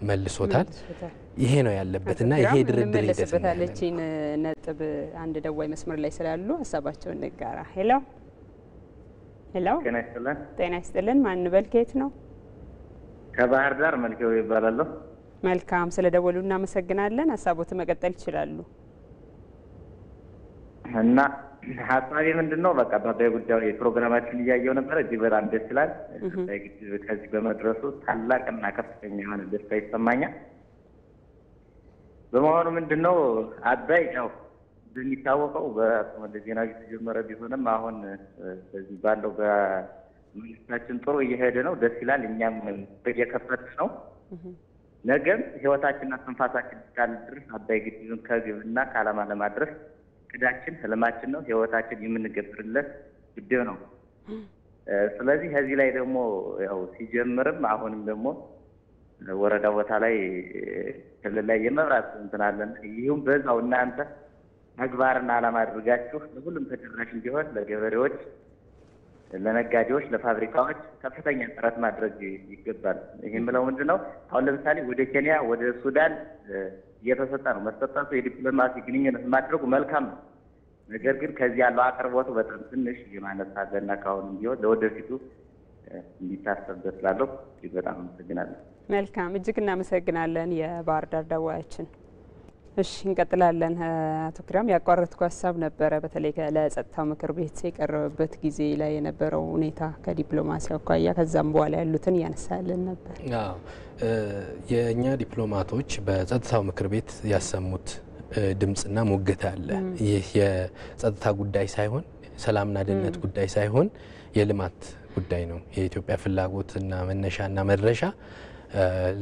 መልሶታል። ይሄ ነው ያለበትና ይሄ ድርድር ሂደት ነው። ነጥብ አንድ ደዋይ መስመር ላይ ስላሉ ሀሳባቸውን ንጋራ። ሄሎ ጤና ይስጥልን። ማን በልከት ነው? ከባህር ዳር መልከው ይባላል። መልካም፣ ስለ ደወሉ እናመሰግናለን። ሀሳቦት መቀጠል ይችላሉ። እና ሀሳቤ ምንድነው? በቃ በአባይ ጉዳይ ፕሮግራማችን እያየው ነበር። እጅግ በጣም ደስ ይላል። ከዚህ በመድረሱ ታላቅና ከፍተኛ የሆነ ደስታ ይሰማኛል። በመሆኑ ምንድነው አባይ ያው እንደሚታወቀው በመለስ ዜናዊ የተጀመረ ቢሆንም አሁን በዚህ ባለው በመንግስታችን ጥሩ እየሄደ ነው። ደስ ይላል። እኛም እየከፈት ነው። ነገም ህይወታችንና ትንፋሳችን እስካለ ድረስ አባይ ግድብን ከግብና ከዓላማ ለማድረስ እቅዳችን፣ ህልማችን ነው። ህይወታችን የምንገብርለት ግድብ ነው። ስለዚህ ከዚህ ላይ ደግሞ ያው ሲጀምርም አሁንም ደግሞ ወረዳ ቦታ ላይ ክልል ላይ የመብራት እንትን አለን። ይህም በዛው እናንተ ተግባርና ዓላማ አድርጋችሁ ለሁሉም ተደራሽ እንዲሆን ለገበሬዎች፣ ለነጋዴዎች፣ ለፋብሪካዎች ከፍተኛ ጥረት ማድረግ ይገባል። ይህም ብለው ምንድነው አሁን ለምሳሌ ወደ ኬንያ ወደ ሱዳን እየተሰጠ ነው። መሰጠቱ የዲፕሎማሲ ግንኙነት ማድረጉ መልካም ነው። ነገር ግን ከዚህ ያለው አቅርቦቱ በጣም ትንሽ የማነስ አለና ካሁንም ቢሆን ለወደፊቱ እንዲታሰብበት ስላለው እጅግ በጣም አመሰግናለሁ። መልካም፣ እጅግ እናመሰግናለን። የባህር ዳር ደዋያችን እሺ እንቀጥላለን። አቶ ኪራም ያቋረጥኩ ሀሳብ ነበረ በተለይ ለጸጥታው ምክር ቤት የቀረበበት ጊዜ ላይ የነበረው ሁኔታ ከዲፕሎማሲ አኳያ ከዛም በኋላ ያሉትን ያነሳልን ነበር። አዎ የኛ ዲፕሎማቶች በጸጥታው ምክር ቤት ያሰሙት ድምጽና ሙግት አለ። ይህ የጸጥታ ጉዳይ ሳይሆን ሰላምና ደህንነት ጉዳይ ሳይሆን የልማት ጉዳይ ነው። የኢትዮጵያ ፍላጎትና መነሻና መድረሻ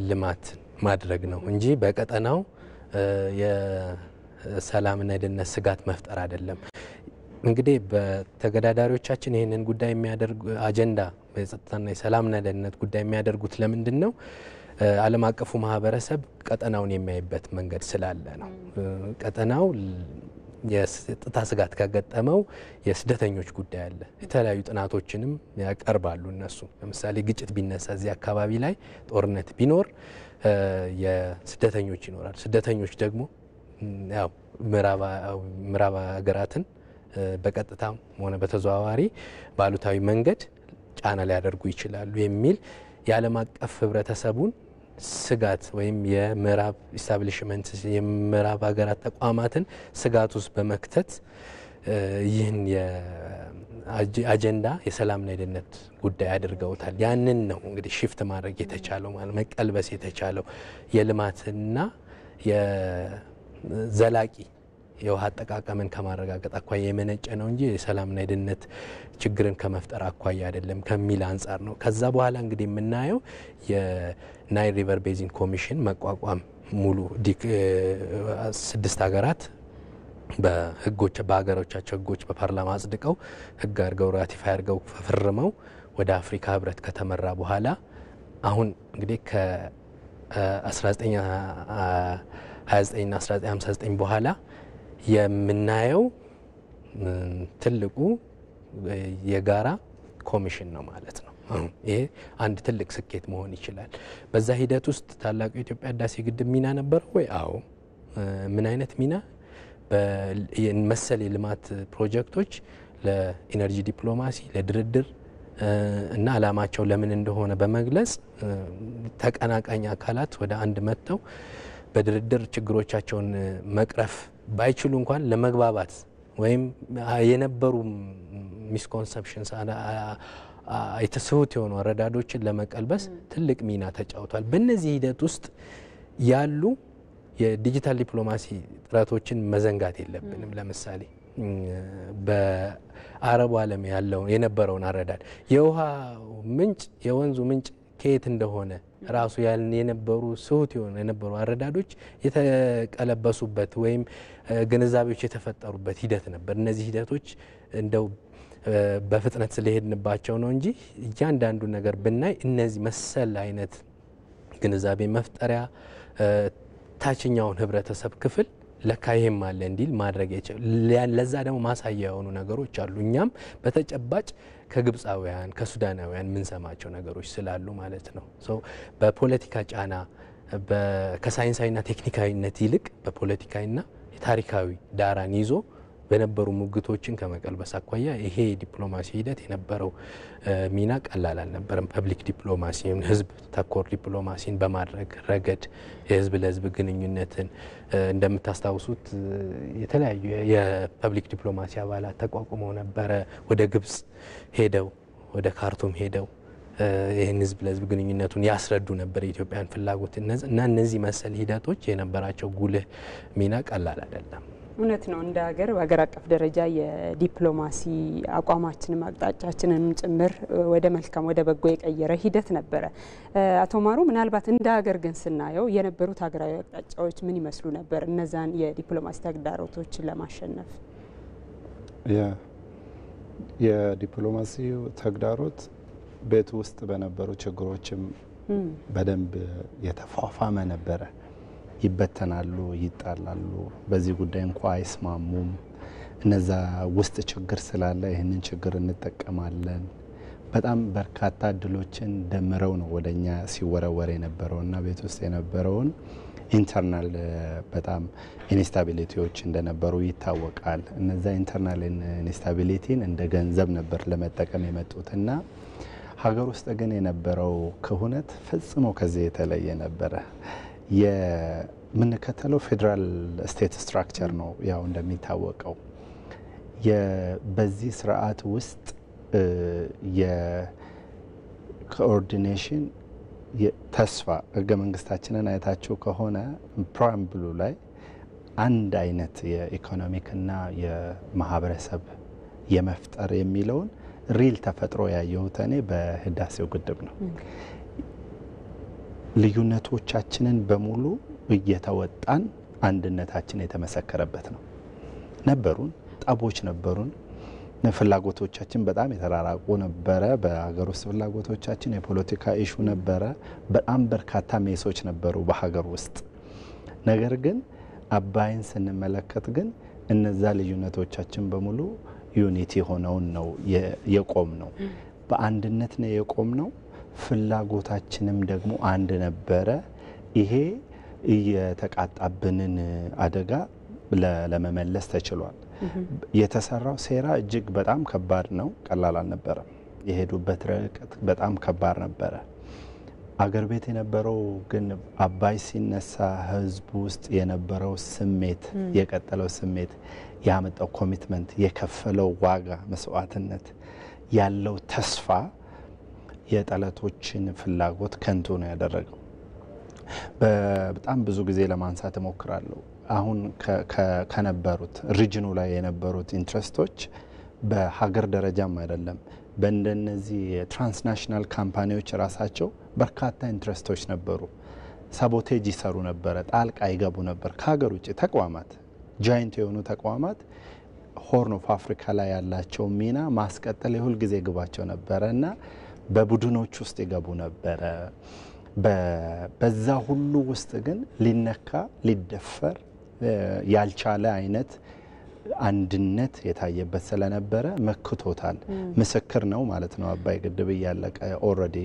ልማት ማድረግ ነው እንጂ በቀጠናው የሰላምና የደህንነት ስጋት መፍጠር አይደለም። እንግዲህ በተገዳዳሪዎቻችን ይህንን ጉዳይ የሚያደርጉ አጀንዳ የጸጥታና የሰላምና የደህንነት ጉዳይ የሚያደርጉት ለምንድን ነው? ዓለም አቀፉ ማህበረሰብ ቀጠናውን የሚያይበት መንገድ ስላለ ነው። ቀጠናው የጸጥታ ስጋት ከገጠመው የስደተኞች ጉዳይ አለ። የተለያዩ ጥናቶችንም ያቀርባሉ እነሱ። ለምሳሌ ግጭት ቢነሳ እዚህ አካባቢ ላይ ጦርነት ቢኖር የስደተኞች ይኖራል። ስደተኞች ደግሞ ያው ምዕራብ ሀገራትን በቀጥታም ሆነ በተዘዋዋሪ ባሉታዊ መንገድ ጫና ሊያደርጉ ይችላሉ የሚል የዓለም አቀፍ ህብረተሰቡን ስጋት ወይም የምዕራብ ኢስታብሊሽመንት የምዕራብ ሀገራት ተቋማትን ስጋት ውስጥ በመክተት ይህን የአጀንዳ የሰላምና የደህንነት ጉዳይ አድርገውታል። ያንን ነው እንግዲህ ሽፍት ማድረግ የተቻለው ማለት መቀልበስ የተቻለው የልማትና የዘላቂ የውሃ አጠቃቀምን ከማረጋገጥ አኳያ የመነጨ ነው እንጂ የሰላምና የደህንነት ችግርን ከመፍጠር አኳያ አይደለም ከሚል አንጻር ነው። ከዛ በኋላ እንግዲህ የምናየው የናይል ሪቨር ቤዚን ኮሚሽን መቋቋም ሙሉ 6 ሀገራት በህጎች በሀገሮቻቸው ህጎች በፓርላማ አጽድቀው ህግ አድርገው ራቲፋይ አድርገው ፈርመው ወደ አፍሪካ ህብረት ከተመራ በኋላ አሁን እንግዲህ ከ1929 እና 1959 በኋላ የምናየው ትልቁ የጋራ ኮሚሽን ነው ማለት ነው። ይሄ አንድ ትልቅ ስኬት መሆን ይችላል። በዛ ሂደት ውስጥ ታላቁ የኢትዮጵያ ህዳሴ ግድብ ሚና ነበር ወይ? አዎ። ምን አይነት ሚና? በመሰል የልማት ፕሮጀክቶች ለኢነርጂ ዲፕሎማሲ፣ ለድርድር እና አላማቸው ለምን እንደሆነ በመግለጽ ተቀናቃኝ አካላት ወደ አንድ መጥተው በድርድር ችግሮቻቸውን መቅረፍ ባይችሉ እንኳን ለመግባባት ወይም የነበሩ ሚስኮንሰፕሽንስ የተስሁት የሆኑ አረዳዶችን ለመቀልበስ ትልቅ ሚና ተጫውቷል። በእነዚህ ሂደት ውስጥ ያሉ የዲጂታል ዲፕሎማሲ ጥረቶችን መዘንጋት የለብንም። ለምሳሌ በአረቡ ዓለም ያለው የነበረውን አረዳድ የውሃ ምንጭ የወንዙ ምንጭ ከየት እንደሆነ ራሱ የነበሩ ስሁት የነበሩ አረዳዶች የተቀለበሱበት ወይም ግንዛቤዎች የተፈጠሩበት ሂደት ነበር። እነዚህ ሂደቶች እንደው በፍጥነት ስለሄድንባቸው ነው እንጂ እያንዳንዱ ነገር ብናይ እነዚህ መሰል አይነት ግንዛቤ መፍጠሪያ ታችኛውን ህብረተሰብ ክፍል ለካ ይሄም አለ እንዲል ማድረግ ይችላል። ለዛ ደግሞ ማሳያ የሆኑ ነገሮች አሉ። እኛም በተጨባጭ ከግብፃውያን ከሱዳናውያን የምንሰማቸው ነገሮች ስላሉ ማለት ነው። በፖለቲካ ጫና ከሳይንሳዊና ቴክኒካዊነት ይልቅ በፖለቲካዊና የታሪካዊ ዳራን ይዞ በነበሩ ሙግቶችን ከመቀልበስ አኳያ ይሄ ዲፕሎማሲ ሂደት የነበረው ሚና ቀላል አልነበረም። ፐብሊክ ዲፕሎማሲን ህዝብ ተኮር ዲፕሎማሲን በማድረግ ረገድ የህዝብ ለህዝብ ግንኙነትን እንደምታስታውሱት የተለያዩ የፐብሊክ ዲፕሎማሲ አባላት ተቋቁመው ነበረ። ወደ ግብጽ ሄደው ወደ ካርቱም ሄደው ይህን ህዝብ ለህዝብ ግንኙነቱን ያስረዱ ነበር የኢትዮጵያን ፍላጎት እና እነዚህ መሰል ሂደቶች የነበራቸው ጉልህ ሚና ቀላል አይደለም። እውነት ነው። እንደ ሀገር በሀገር አቀፍ ደረጃ የዲፕሎማሲ አቋማችንም አቅጣጫችንም ጭምር ወደ መልካም ወደ በጎ የቀየረ ሂደት ነበረ። አቶ ማሩ ምናልባት እንደ ሀገር ግን ስናየው የነበሩት ሀገራዊ አቅጣጫዎች ምን ይመስሉ ነበር? እነዛን የዲፕሎማሲ ተግዳሮቶችን ለማሸነፍ የዲፕሎማሲው ተግዳሮት ቤት ውስጥ በነበሩ ችግሮችም በደንብ የተፋፋመ ነበረ። ይበተናሉ፣ ይጣላሉ፣ በዚህ ጉዳይ እንኳ አይስማሙም። እነዛ ውስጥ ችግር ስላለ ይህንን ችግር እንጠቀማለን። በጣም በርካታ እድሎችን ደምረው ነው ወደኛ ሲወረወር የነበረውና ቤት ውስጥ የነበረውን ኢንተርናል በጣም ኢንስታቢሊቲዎች እንደነበሩ ይታወቃል። እነዛ ኢንተርናል ኢንስታቢሊቲን እንደ ገንዘብ ነበር ለመጠቀም የመጡትና ሀገር ውስጥ ግን የነበረው ክሁነት ፈጽሞ ከዚህ የተለየ ነበረ። የምንከተለው ፌዴራል ስቴት ስትራክቸር ነው። ያው እንደሚታወቀው በዚህ ስርዓት ውስጥ የኮኦርዲኔሽን ተስፋ ህገ መንግስታችንን አይታችሁ ከሆነ ፕሪአምብሉ ላይ አንድ አይነት የኢኮኖሚክና የማህበረሰብ የመፍጠር የሚለውን ሪል ተፈጥሮ ያየሁት እኔ በህዳሴው ግድብ ነው። ልዩነቶቻችንን በሙሉ እየተወጣን አንድነታችን የተመሰከረበት ነው። ነበሩን ጠቦች ነበሩን፣ ፍላጎቶቻችን በጣም የተራራቁ ነበረ። በሀገር ውስጥ ፍላጎቶቻችን የፖለቲካ ኢሹ ነበረ። በጣም በርካታ ሜሶች ነበሩ በሀገር ውስጥ። ነገር ግን አባይን ስንመለከት ግን እነዛ ልዩነቶቻችን በሙሉ ዩኒቲ ሆነውን ነው የቆም ነው። በአንድነት ነው የቆም ነው። ፍላጎታችንም ደግሞ አንድ ነበረ። ይሄ የተቃጣብንን አደጋ ለመመለስ ተችሏል። የተሰራው ሴራ እጅግ በጣም ከባድ ነው፣ ቀላል አልነበረም። የሄዱበት ርቀት በጣም ከባድ ነበረ። አገር ቤት የነበረው ግን አባይ ሲነሳ ህዝቡ ውስጥ የነበረው ስሜት፣ የቀጠለው ስሜት፣ ያመጣው ኮሚትመንት፣ የከፈለው ዋጋ፣ መስዋዕትነት፣ ያለው ተስፋ የጠላቶችን ፍላጎት ከንቱ ነው ያደረገው። በጣም ብዙ ጊዜ ለማንሳት እሞክራለሁ። አሁን ከነበሩት ሪጅኑ ላይ የነበሩት ኢንትረስቶች በሀገር ደረጃም አይደለም፣ በእንደነዚህ ትራንስናሽናል ካምፓኒዎች ራሳቸው በርካታ ኢንትረስቶች ነበሩ። ሳቦቴጅ ይሰሩ ነበረ፣ ጣልቃ ይገቡ ነበር። ከሀገር ውጭ ተቋማት፣ ጃይንት የሆኑ ተቋማት ሆርን ኦፍ አፍሪካ ላይ ያላቸው ሚና ማስቀጠል የሁል ጊዜ ግባቸው ነበረ እና በቡድኖች ውስጥ ይገቡ ነበረ። በዛ ሁሉ ውስጥ ግን ሊነካ ሊደፈር ያልቻለ አይነት አንድነት የታየበት ስለነበረ መክቶታል። ምስክር ነው ማለት ነው። አባይ ግድብ እያለቀ ኦልሬዲ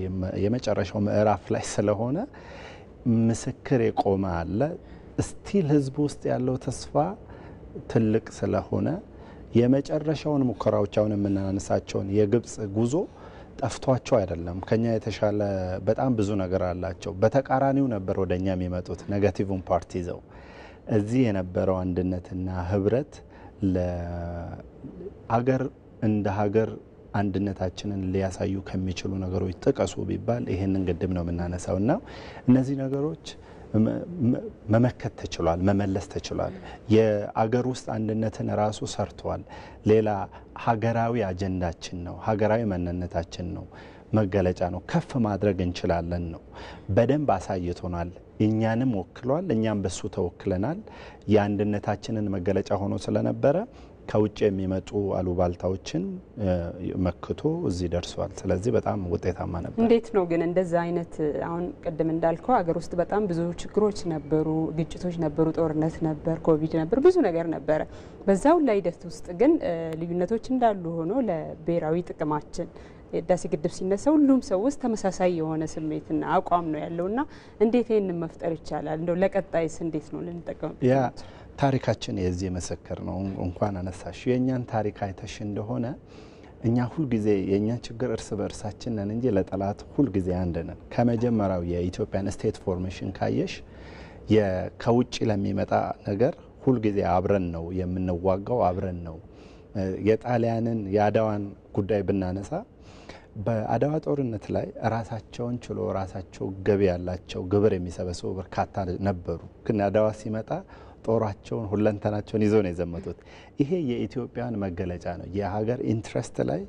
የመጨረሻው ምዕራፍ ላይ ስለሆነ ምስክር የቆመ አለ። ስቲል ህዝቡ ውስጥ ያለው ተስፋ ትልቅ ስለሆነ የመጨረሻውን ሙከራዎች አሁን የምናነሳቸውን የግብጽ ጉዞ ጠፍቷቸው አይደለም። ከኛ የተሻለ በጣም ብዙ ነገር አላቸው። በተቃራኒው ነበር ወደኛ የሚመጡት ኔጋቲቭን ፓርቲ ይዘው። እዚህ የነበረው አንድነትና ህብረት ለሀገር እንደ ሀገር አንድነታችንን ሊያሳዩ ከሚችሉ ነገሮች ጥቀሱ ቢባል ይሄንን ግድብ ነው የምናነሳው እና እነዚህ ነገሮች መመከት ተችሏል፣ መመለስ ተችሏል። የአገር ውስጥ አንድነትን ራሱ ሰርቷል። ሌላ ሀገራዊ አጀንዳችን ነው፣ ሀገራዊ ማንነታችን ነው፣ መገለጫ ነው፣ ከፍ ማድረግ እንችላለን ነው። በደንብ አሳይቶናል። እኛንም ወክሏል፣ እኛም በሱ ተወክለናል። የአንድነታችንን መገለጫ ሆኖ ስለነበረ ከውጭ የሚመጡ አሉባልታዎችን መክቶ እዚህ ደርሷል። ስለዚህ በጣም ውጤታማ ነበር። እንዴት ነው ግን እንደዛ አይነት አሁን ቅድም እንዳልከው ሀገር ውስጥ በጣም ብዙ ችግሮች ነበሩ፣ ግጭቶች ነበሩ፣ ጦርነት ነበር፣ ኮቪድ ነበር፣ ብዙ ነገር ነበረ። በዛው ላይ ሂደት ውስጥ ግን ልዩነቶች እንዳሉ ሆኖ ለብሔራዊ ጥቅማችን የህዳሴ ግድብ ሲነሳ ሁሉም ሰው ውስጥ ተመሳሳይ የሆነ ስሜትና አቋም ነው ያለውና እንዴት ይሄንን መፍጠር ይቻላል? እንደው ለቀጣይስ እንዴት ነው ልንጠቀምበት? ታሪካችን የዚህ መሰከር ነው። እንኳን አነሳሽ የኛን ታሪክ አይተሽ እንደሆነ እኛ ሁል ጊዜ የኛ ችግር እርስ በእርሳችን ነን እንጂ ለጠላት ሁል ጊዜ አንድ ነን። ከመጀመሪያው የኢትዮጵያን ስቴት ፎርሜሽን ካየሽ ከውጭ ለሚመጣ ነገር ሁል ጊዜ አብረን ነው የምንዋጋው፣ አብረን ነው። የጣሊያንን የአድዋን ጉዳይ ብናነሳ በአድዋ ጦርነት ላይ ራሳቸውን ችሎ ራሳቸው ገቢ ያላቸው ግብር የሚሰበስቡ በርካታ ነበሩ። ግን አድዋ ሲመጣ ጦራቸውን ሁለንተናቸውን ይዘው ነው የዘመቱት። ይሄ የኢትዮጵያን መገለጫ ነው። የሀገር ኢንትረስት ላይ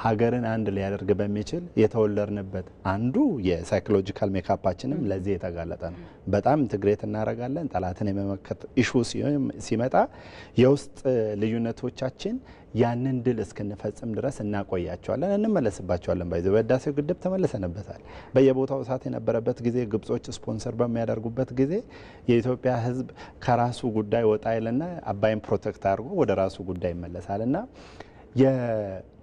ሀገርን አንድ ሊያደርግ በሚችል የተወለድንበት አንዱ የሳይኮሎጂካል ሜካፓችንም ለዚህ የተጋለጠ ነው። በጣም ኢንትግሬት እናደርጋለን። ጠላትን የመመከት ኢሹ ሲመጣ የውስጥ ልዩነቶቻችን ያንን ድል እስክንፈጽም ድረስ እናቆያቸዋለን፣ እንመለስባቸዋለን። ባይዘው በህዳሴው ግድብ ተመለሰንበታል። በየቦታው እሳት የነበረበት ጊዜ ግብጾች ስፖንሰር በሚያደርጉበት ጊዜ የኢትዮጵያ ሕዝብ ከራሱ ጉዳይ ወጣ ይልና አባይን ፕሮቴክት አድርጎ ወደ ራሱ ጉዳይ ይመለሳልና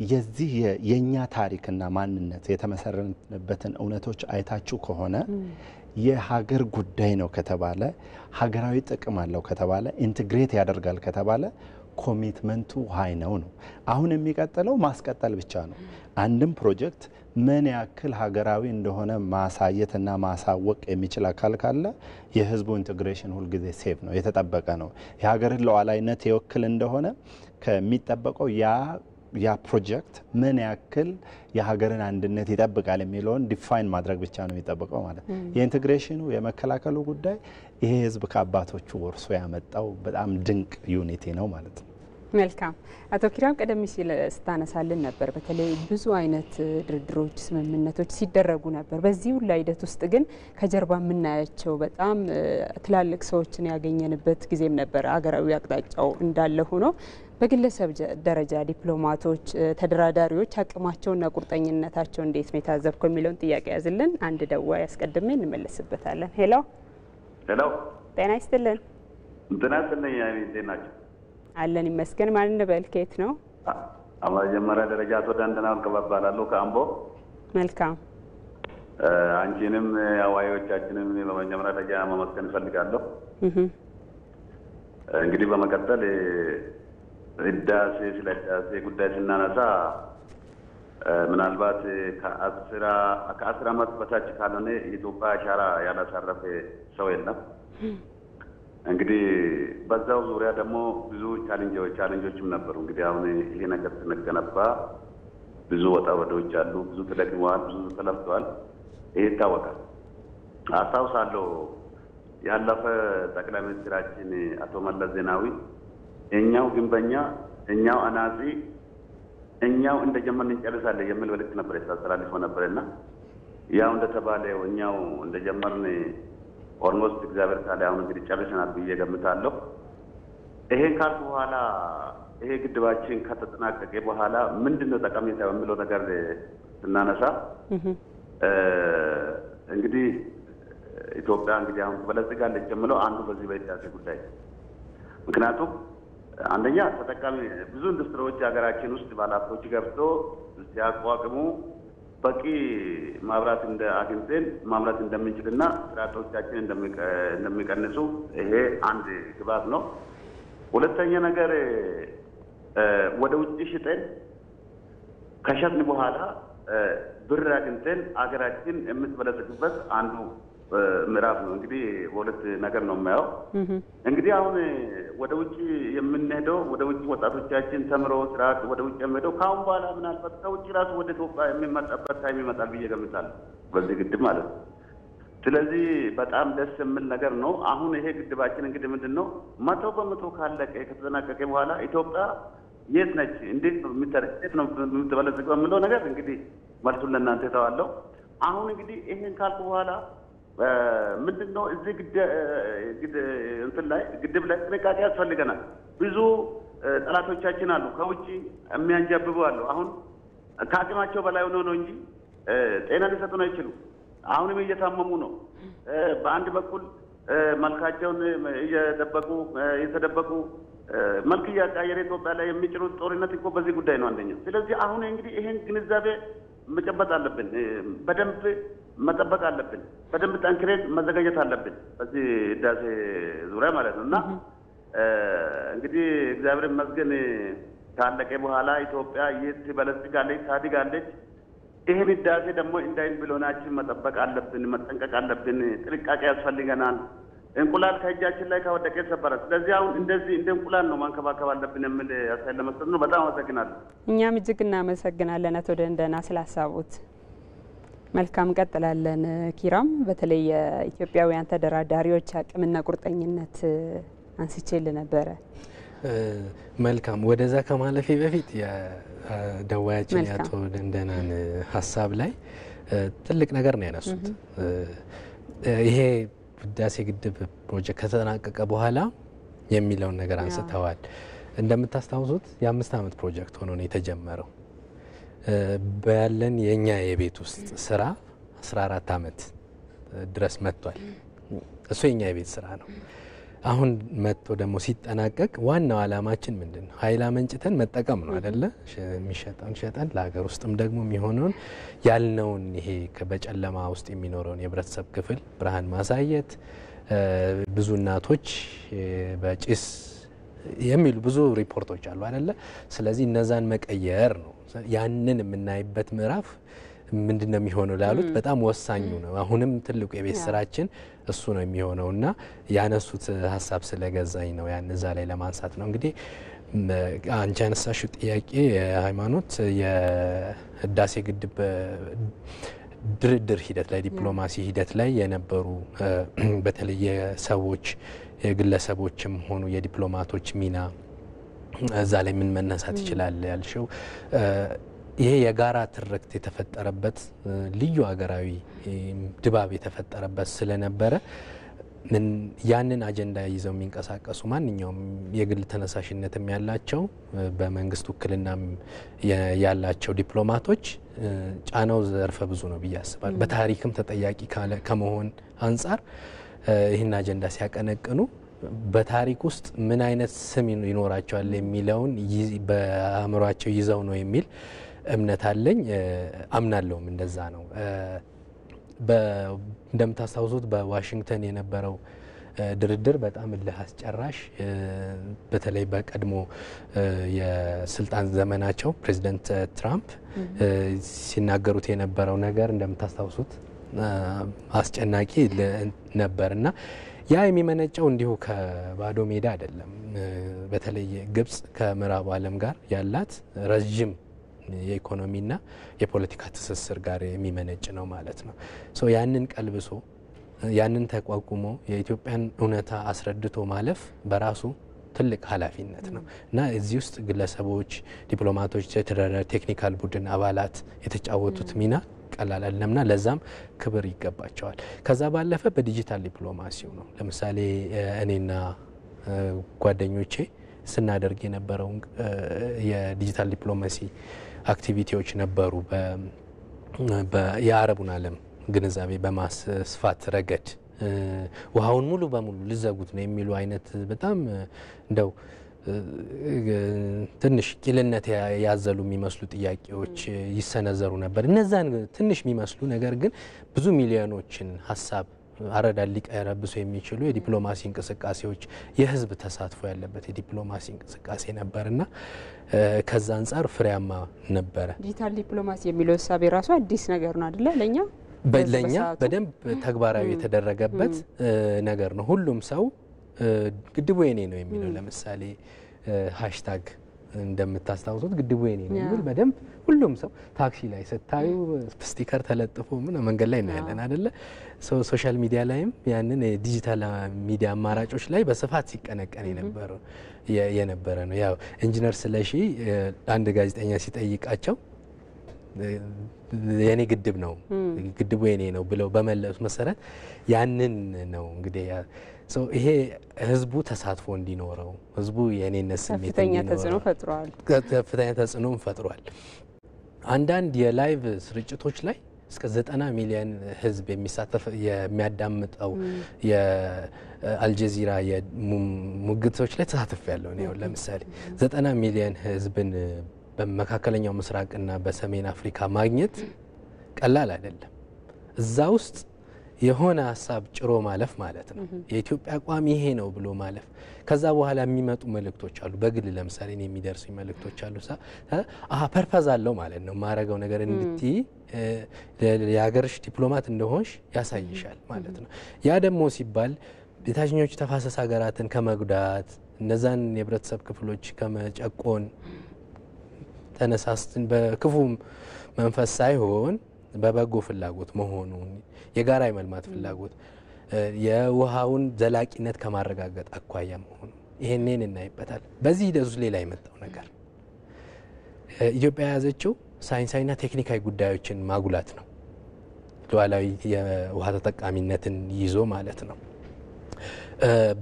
የዚህ የኛ ታሪክና ማንነት የተመሰረተበትን እውነቶች አይታችሁ ከሆነ የሀገር ጉዳይ ነው ከተባለ፣ ሀገራዊ ጥቅም አለው ከተባለ፣ ኢንትግሬት ያደርጋል ከተባለ ኮሚትመንቱ ሀይ ነው። አሁን የሚቀጥለው ማስቀጠል ብቻ ነው። አንድም ፕሮጀክት ምን ያክል ሀገራዊ እንደሆነ ማሳየትና ማሳወቅ የሚችል አካል ካለ የህዝቡ ኢንቴግሬሽን ሁልጊዜ ሴፍ ነው፣ የተጠበቀ ነው። የሀገርን ሉዓላዊነት ይወክል እንደሆነ ከሚጠበቀው ያ ፕሮጀክት ምን ያክል የሀገርን አንድነት ይጠብቃል የሚለውን ዲፋይን ማድረግ ብቻ ነው የሚጠበቀው ማለት ነው። የኢንቴግሬሽኑ የመከላከሉ ጉዳይ ይሄ ህዝብ ከአባቶቹ ወርሶ ያመጣው በጣም ድንቅ ዩኒቲ ነው ማለት ነው። መልካም አቶ ኪራም ቀደም ሲል ስታነሳልን ነበር በተለይ ብዙ አይነት ድርድሮች ስምምነቶች ሲደረጉ ነበር። በዚህ ሁሉ ሂደት ውስጥ ግን ከጀርባ የምናያቸው በጣም ትላልቅ ሰዎችን ያገኘንበት ጊዜም ነበር። አገራዊ አቅጣጫው እንዳለ ሆኖ በግለሰብ ደረጃ ዲፕሎማቶች፣ ተደራዳሪዎች አቅማቸውና ቁርጠኝነታቸው እንዴት ነው የታዘብከው የሚለውን ጥያቄ ያዝልን። አንድ ደዋይ ያስቀድሜ እንመለስበታለን። ሄሎ ሄሎ፣ ጤና ይስጥልን። ጤና ይስጥልኝ። እንዴት ናቸው? አለን ይመስገን። ማን እንበል? ከየት ነው? መጀመሪያ ደረጃ አቶ ዳንደና እባላለሁ ከአምቦ። መልካም። አንቺንም አዋዮቻችንም በመጀመሪያ ደረጃ ማመስገን እፈልጋለሁ። እንግዲህ በመቀጠል ህዳሴ ስለ ህዳሴ ጉዳይ ስናነሳ ምናልባት ከ10 ዓመት በታች ካልሆነ የኢትዮጵያ አሻራ ያላሳረፈ ሰው የለም። እንግዲህ በዛው ዙሪያ ደግሞ ብዙ ቻሌንጆችም ነበሩ። እንግዲህ አሁን ይሄ ነገር ስንገነባ ብዙ ወጣ ወረዶች አሉ፣ ብዙ ተደክመዋል፣ ብዙ ተለፍተዋል። ይሄ ይታወቃል። አስታውሳለሁ ያለፈ ጠቅላይ ሚኒስትራችን አቶ መለስ ዜናዊ እኛው ግንበኛ፣ እኛው አናጺ፣ እኛው እንደጀመርን እንጨርሳለን የሚል መልዕክት ነበር ያስተላልፈው ነበርና ያው እንደተባለው እኛው እንደጀመርን ኦልሞስት እግዚአብሔር ካለ አሁን እንግዲህ ጨርሰናል ብዬ ገምታለሁ። ይሄን ካልኩ በኋላ ይሄ ግድባችን ከተጠናቀቀ በኋላ ምንድነው ጠቀሜታ የሚለው ነገር ስናነሳ እንግዲህ ኢትዮጵያ እንግዲህ አሁን ትበለጽጋለች የሚለው አንዱ በዚህ በህዳሴ ጉዳይ። ምክንያቱም አንደኛ ተጠቃሚ ብዙ ኢንዱስትሪዎች ሀገራችን ውስጥ ባለሀብቶች ገብቶ ሲያቋቁሙ በቂ ማብራት አግኝተን ማምረት እንደምንችልና ስርዓቶቻችን እንደሚቀንሱ ይሄ አንድ ግብዓት ነው። ሁለተኛ ነገር ወደ ውጭ ሽጠን ከሸጥን በኋላ ብር አግኝተን ሀገራችን የምትበለጽግበት አንዱ ምዕራፍ ነው። እንግዲህ በሁለት ነገር ነው የማየው። እንግዲህ አሁን ወደ ውጭ የምንሄደው ወደ ውጭ ወጣቶቻችን ተምሮ ስርዓት ወደ ውጭ የሚሄደው ከአሁን በኋላ ምናልባት ከውጭ ራሱ ወደ ኢትዮጵያ የሚመጣበት ታይም ይመጣል ብዬ ገምታለሁ፣ በዚህ ግድብ ማለት ነው። ስለዚህ በጣም ደስ የሚል ነገር ነው። አሁን ይሄ ግድባችን እንግዲህ ምንድን ነው 100% ካለቀ ከተጠናቀቀ በኋላ ኢትዮጵያ የት ነች፣ እንዴት ነው የምትበለጽገው የሚለው ነገር እንግዲህ መልሱን ለእናንተ ተዋለሁ። አሁን እንግዲህ ይሄን ካልኩ በኋላ ምንድነው እዚህ ግድብ ላይ ጥንቃቄ ያስፈልገናል። ብዙ ጠላቶቻችን አሉ፣ ከውጭ የሚያንጃብቡ አሉ። አሁን ከአቅማቸው በላይ ሆኖ ነው እንጂ ጤና ሊሰጡን አይችሉም። አሁንም እየታመሙ ነው። በአንድ በኩል መልካቸውን እየተደበቁ መልክ እያቃየረ ኢትዮጵያ ላይ የሚጭሩት ጦርነት እኮ በዚህ ጉዳይ ነው አንደኛ። ስለዚህ አሁን እንግዲህ ይሄን ግንዛቤ መጨበጥ አለብን፣ በደንብ መጠበቅ አለብን፣ በደንብ ጠንክሬን መዘጋጀት አለብን በዚህ ህዳሴ ዙሪያ ማለት ነው። እና እንግዲህ እግዚአብሔር ይመስገን ካለቀ በኋላ ኢትዮጵያ ትበለጽጋለች፣ ታድጋለች። ይሄን ህዳሴ ደግሞ እንዳይን ብሎናችን መጠበቅ አለብን፣ መጠንቀቅ አለብን። ጥንቃቄ ያስፈልገናል። እንቁላል ከእጃችን ላይ ከወደቀ ይሰበራል። ስለዚህ አሁን እንደዚህ እንደ እንቁላል ነው ማንከባከብ አለብን የሚል አስተያየት ለመስጠት ነው። በጣም አመሰግናለሁ። እኛም እጅግ እናመሰግናለን አቶ ደንደና ስላሳቡት። መልካም እንቀጥላለን። ኪራም በተለይ የኢትዮጵያውያን ተደራዳሪዎች አቅምና ቁርጠኝነት አንስቼል ነበረ። መልካም ወደዛ ከማለፌ በፊት የደዋያችን ያቶ ደንደናን ሀሳብ ላይ ትልቅ ነገር ነው ያነሱት። ይሄ ህዳሴ ግድብ ፕሮጀክት ከተጠናቀቀ በኋላ የሚለውን ነገር አንስተዋል። እንደምታስታውሱት የ5 ዓመት ፕሮጀክት ሆኖ ነው የተጀመረው። ባለን የኛ የቤት ውስጥ ስራ 14 ዓመት ድረስ መጥቷል። እሱ የኛ የቤት ስራ ነው። አሁን መጥቶ ደግሞ ሲጠናቀቅ ዋናው አላማችን ምንድነው? ኃይል አመንጭተን መጠቀም ነው አይደለ? የሚሸጠውን ሸጠን ለሀገር ውስጥም ደግሞ የሚሆነውን ያልነውን ይሄ በጨለማ ውስጥ የሚኖረውን የህብረተሰብ ክፍል ብርሃን ማሳየት፣ ብዙ እናቶች በጭስ የሚሉ ብዙ ሪፖርቶች አሉ አይደለ? ስለዚህ እነዛን መቀየር ነው። ያንን የምናይበት ምዕራፍ ምንድነው የሚሆነው ላሉት በጣም ወሳኙ ነው። አሁንም ትልቁ የቤት ስራችን እሱ ነው የሚሆነውና ያነሱት ሀሳብ ስለገዛኝ ነው ያን እዛ ላይ ለማንሳት ነው። እንግዲህ አንቺ ያነሳሽው ጥያቄ የሃይማኖት የህዳሴ ግድብ ድርድር ሂደት ላይ ዲፕሎማሲ ሂደት ላይ የነበሩ በተለይ ሰዎች የግለሰቦችም ሆኑ የዲፕሎማቶች ሚና እዛ ላይ ምን መነሳት ይችላል ያልሽው ይሄ የጋራ ትርክት የተፈጠረበት ልዩ ሀገራዊ ድባብ የተፈጠረበት ስለነበረ ያንን አጀንዳ ይዘው የሚንቀሳቀሱ ማንኛውም የግል ተነሳሽነትም ያላቸው በመንግስት ውክልናም ያላቸው ዲፕሎማቶች ጫናው ዘርፈ ብዙ ነው ብዬ አስባለሁ። በታሪክም ተጠያቂ ከመሆን አንጻር ይህን አጀንዳ ሲያቀነቅኑ በታሪክ ውስጥ ምን አይነት ስም ይኖራቸዋል የሚለውን በአእምሯቸው ይዘው ነው የሚል እምነት አለኝ። አምናለሁም እንደዛ ነው። እንደምታስታውሱት በዋሽንግተን የነበረው ድርድር በጣም እልህ አስጨራሽ በተለይ በቀድሞ የስልጣን ዘመናቸው ፕሬዚደንት ትራምፕ ሲናገሩት የነበረው ነገር እንደምታስታውሱት አስጨናቂ ነበርና ያ የሚመነጨው እንዲሁ ከባዶ ሜዳ አይደለም። በተለይ ግብጽ ከምዕራቡ ዓለም ጋር ያላት ረጅም የኢኮኖሚና የፖለቲካ ትስስር ጋር የሚመነጭ ነው ማለት ነው። ያንን ቀልብሶ ያንን ተቋቁሞ የኢትዮጵያን እውነታ አስረድቶ ማለፍ በራሱ ትልቅ ኃላፊነት ነው እና እዚህ ውስጥ ግለሰቦች፣ ዲፕሎማቶች፣ ቴክኒካል ቡድን አባላት የተጫወቱት ሚና ቀላል አይደለምና ለዛም ክብር ይገባቸዋል። ከዛ ባለፈ በዲጂታል ዲፕሎማሲው ነው። ለምሳሌ እኔና ጓደኞቼ ስናደርግ የነበረው የዲጂታል ዲፕሎማሲ አክቲቪቲዎች ነበሩ። የአረቡን ዓለም ግንዛቤ በማስፋት ረገድ ውሃውን ሙሉ በሙሉ ልዘጉት ነው የሚሉ አይነት በጣም እንደው ትንሽ ቂልነት ያዘሉ የሚመስሉ ጥያቄዎች ይሰነዘሩ ነበር። እነዛን ትንሽ የሚመስሉ ነገር ግን ብዙ ሚሊዮኖችን ሀሳብ አረዳድ ሊቀረብሱ የሚችሉ የዲፕሎማሲ እንቅስቃሴዎች የህዝብ ተሳትፎ ያለበት የዲፕሎማሲ እንቅስቃሴ ነበርና ከዛ አንጻር ፍሬያማ ነበረ። ዲጂታል ዲፕሎማሲ የሚለው ሀሳብ የራሱ አዲስ ነገር ነው አይደለ? ለኛ በደንብ ተግባራዊ የተደረገበት ነገር ነው። ሁሉም ሰው ግድቡ የኔ ነው የሚለው ለምሳሌ ሃሽታግ እንደምታስታውሱት ግድቡ የኔ ነው የሚል በደንብ ሁሉም ሰው ታክሲ ላይ ስታዩ ስቲከር ተለጥፎ ምን መንገድ ላይ ነው ያለን አይደለ? ሶሻል ሚዲያ ላይም ያንን ዲጂታል ሚዲያ አማራጮች ላይ በስፋት ሲቀነቀን የነበረ ነው። ያው ኢንጂነር ስለሺ አንድ ጋዜጠኛ ሲጠይቃቸው የኔ ግድብ ነው ግድቡ የኔ ነው ብለው በመለሱ መሰረት ያንን ነው እንግዲህ ይሄ ህዝቡ ተሳትፎ እንዲኖረው ህዝቡ የኔነት ስሜት ከፍተኛ ተጽዕኖ ፈጥሯል። አንዳንድ የላይቭ ስርጭቶች ላይ እስከ 90 ሚሊዮን ህዝብ የሚያዳምጠው የአልጀዚራ የሙግቶች ላይ ተሳትፎ ያለው ነው። ለምሳሌ 90 ሚሊዮን ህዝብን በመካከለኛው ምስራቅና በሰሜን አፍሪካ ማግኘት ቀላል አይደለም። እዛ ውስጥ የሆነ ሀሳብ ጭሮ ማለፍ ማለት ነው። የኢትዮጵያ አቋም ይሄ ነው ብሎ ማለፍ። ከዛ በኋላ የሚመጡ መልእክቶች አሉ። በግል ለምሳሌ እኔ የሚደርሱ መልእክቶች አሉ። ፐርፐዝ አለው ማለት ነው። ማረገው ነገር እንድትይ የሀገርሽ ዲፕሎማት እንደሆንሽ ያሳይሻል ማለት ነው። ያ ደግሞ ሲባል የታችኞቹ ተፋሰስ ሀገራትን ከመጉዳት እነዛን የህብረተሰብ ክፍሎች ከመጨቆን ተነሳስተን በክፉ መንፈስ ሳይሆን በበጎ ፍላጎት መሆኑን የጋራ የመልማት ፍላጎት የውሃውን ዘላቂነት ከማረጋገጥ አኳያ መሆኑ ይሄንን እናይበታል። በዚህ ሂደት ሌላ የመጣው ነገር ኢትዮጵያ የያዘችው ሳይንሳዊና ቴክኒካዊ ጉዳዮችን ማጉላት ነው። ሉዓላዊ የውሃ ተጠቃሚነትን ይዞ ማለት ነው።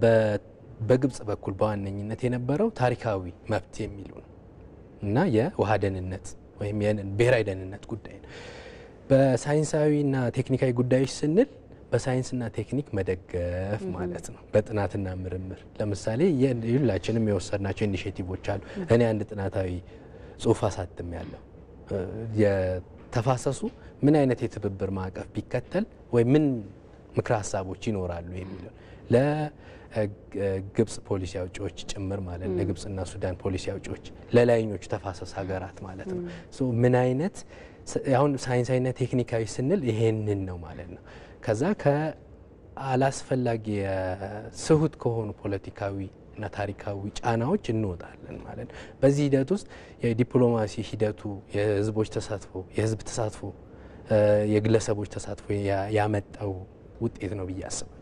በግብጽ በኩል በዋነኝነት የነበረው ታሪካዊ መብት የሚሉ ነው እና የውሃ ደህንነት ወይም ብሔራዊ ደህንነት ጉዳይ ነው። በሳይንሳዊና ቴክኒካዊ ጉዳዮች ስንል በሳይንስና ቴክኒክ መደገፍ ማለት ነው። በጥናትና ምርምር ለምሳሌ ሁላችንም የወሰድናቸው ኢኒሼቲቮች አሉ። እኔ አንድ ጥናታዊ ጽሁፍ አሳትም ያለው የተፋሰሱ ምን አይነት የትብብር ማዕቀፍ ቢከተል ወይ ምን ምክረ ሀሳቦች ይኖራሉ የሚለው ለግብጽ ፖሊሲ አውጪዎች ጭምር ማለት ለግብጽና ሱዳን ፖሊሲ አውጪዎች ለላይኞቹ ተፋሰስ ሀገራት ማለት ነው። ምን አይነት አሁን ሳይንሳዊና ቴክኒካዊ ስንል ይሄንን ነው ማለት ነው። ከዛ ከአላስፈላጊ ስሁት ከሆኑ ፖለቲካዊ እና ታሪካዊ ጫናዎች እንወጣለን ማለት ነው። በዚህ ሂደት ውስጥ የዲፕሎማሲ ሂደቱ የህዝቦች ተሳትፎ የህዝብ ተሳትፎ የግለሰቦች ተሳትፎ ያመጣው ውጤት ነው ብዬ አስባለሁ።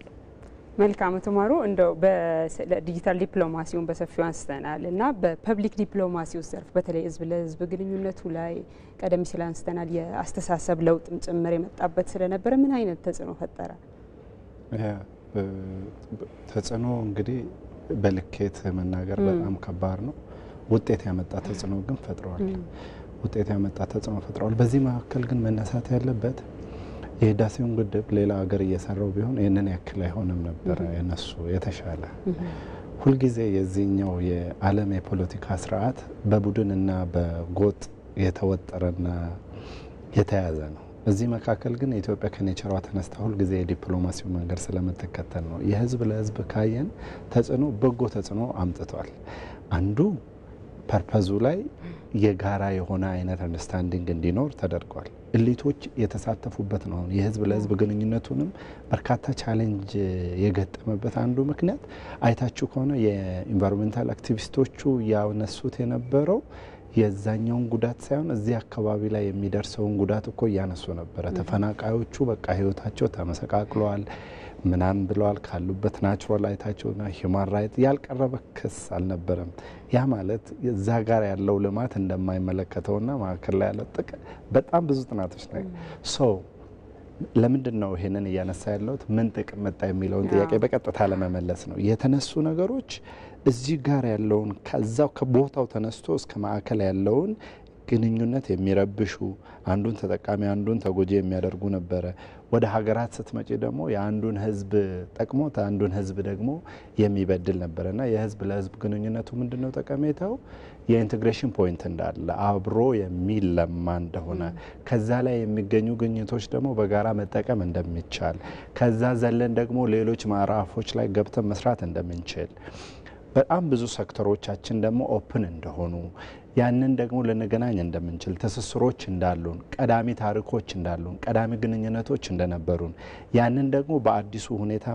መልካም ተማሩ እንደው በዲጂታል ዲፕሎማሲውን በሰፊው አንስተናል እና በፐብሊክ ዲፕሎማሲው ዘርፍ በተለይ ህዝብ ለህዝብ ግንኙነቱ ላይ ቀደም ሲል አንስተናል የአስተሳሰብ ለውጥም ጭምር የመጣበት ስለነበረ ምን አይነት ተጽዕኖ ፈጠረ? ተጽዕኖ እንግዲህ በልኬት መናገር በጣም ከባድ ነው። ውጤት ያመጣ ተጽዕኖ ግን ፈጥሯል። ውጤት ያመጣ ተጽዕኖ ፈጥሯል። በዚህ መካከል ግን መነሳት ያለበት የህዳሴውን ግድብ ሌላ ሀገር እየሰራው ቢሆን ይህንን ያክል አይሆንም ነበረ። የነሱ የተሻለ ሁልጊዜ የዚህኛው የዓለም የፖለቲካ ስርዓት በቡድንና በጎጥ የተወጠረና የተያዘ ነው። እዚህ መካከል ግን ኢትዮጵያ ከኔቸሯ ተነስታ ሁልጊዜ የዲፕሎማሲው መንገድ ስለምትከተል ነው። የህዝብ ለህዝብ ካየን ተጽዕኖ በጎ ተጽዕኖ አምጥቷል። አንዱ ፐርፐዙ ላይ የጋራ የሆነ አይነት አንደርስታንዲንግ እንዲኖር ተደርጓል። እሊቶች የተሳተፉበት ነው። የህዝብ ለህዝብ ግንኙነቱንም በርካታ ቻሌንጅ የገጠመበት አንዱ ምክንያት አይታችሁ ከሆነ የኢንቫይሮንሜንታል አክቲቪስቶቹ ያነሱት የነበረው የዛኛውን ጉዳት ሳይሆን እዚህ አካባቢ ላይ የሚደርሰውን ጉዳት እኮ እያነሱ ነበረ። ተፈናቃዮቹ በቃ ህይወታቸው ተመሰቃቅለዋል ምናምን ብለዋል። ካሉበት ናቹራል ራይታቸውና ሂውማን ራይት ያልቀረበ ክስ አልነበረም። ያ ማለት እዛ ጋር ያለው ልማት እንደማይመለከተውና ማዕከል ላይ ያለው ጥቅም በጣም ብዙ ጥናቶች ናቸው። ለምንድን ነው ይሄንን እያነሳ ያለሁት? ምን ጥቅም መጣ የሚለውን ጥያቄ በቀጥታ ለመመለስ ነው። የተነሱ ነገሮች እዚህ ጋር ያለውን ከዛው ከቦታው ተነስቶ እስከ ማዕከል ያለውን ግንኙነት የሚረብሹ አንዱን ተጠቃሚ አንዱን ተጎጂ የሚያደርጉ ነበረ። ወደ ሀገራት ስትመጪ ደግሞ የአንዱን ህዝብ ጠቅሞ አንዱን ህዝብ ደግሞ የሚበድል ነበረና የህዝብ ለህዝብ ግንኙነቱ ምንድነው ጠቀሜታው? የኢንቴግሬሽን ፖይንት እንዳለ አብሮ የሚለማ እንደሆነ ከዛ ላይ የሚገኙ ግኝቶች ደግሞ በጋራ መጠቀም እንደሚቻል ከዛ ዘለን ደግሞ ሌሎች ማዕራፎች ላይ ገብተን መስራት እንደምንችል በጣም ብዙ ሴክተሮቻችን ደግሞ ኦፕን እንደሆኑ ያንን ደግሞ ልንገናኝ እንደምንችል ትስስሮች እንዳሉን ቀዳሚ ታሪኮች እንዳሉን ቀዳሚ ግንኙነቶች እንደነበሩን ያንን ደግሞ በአዲሱ ሁኔታ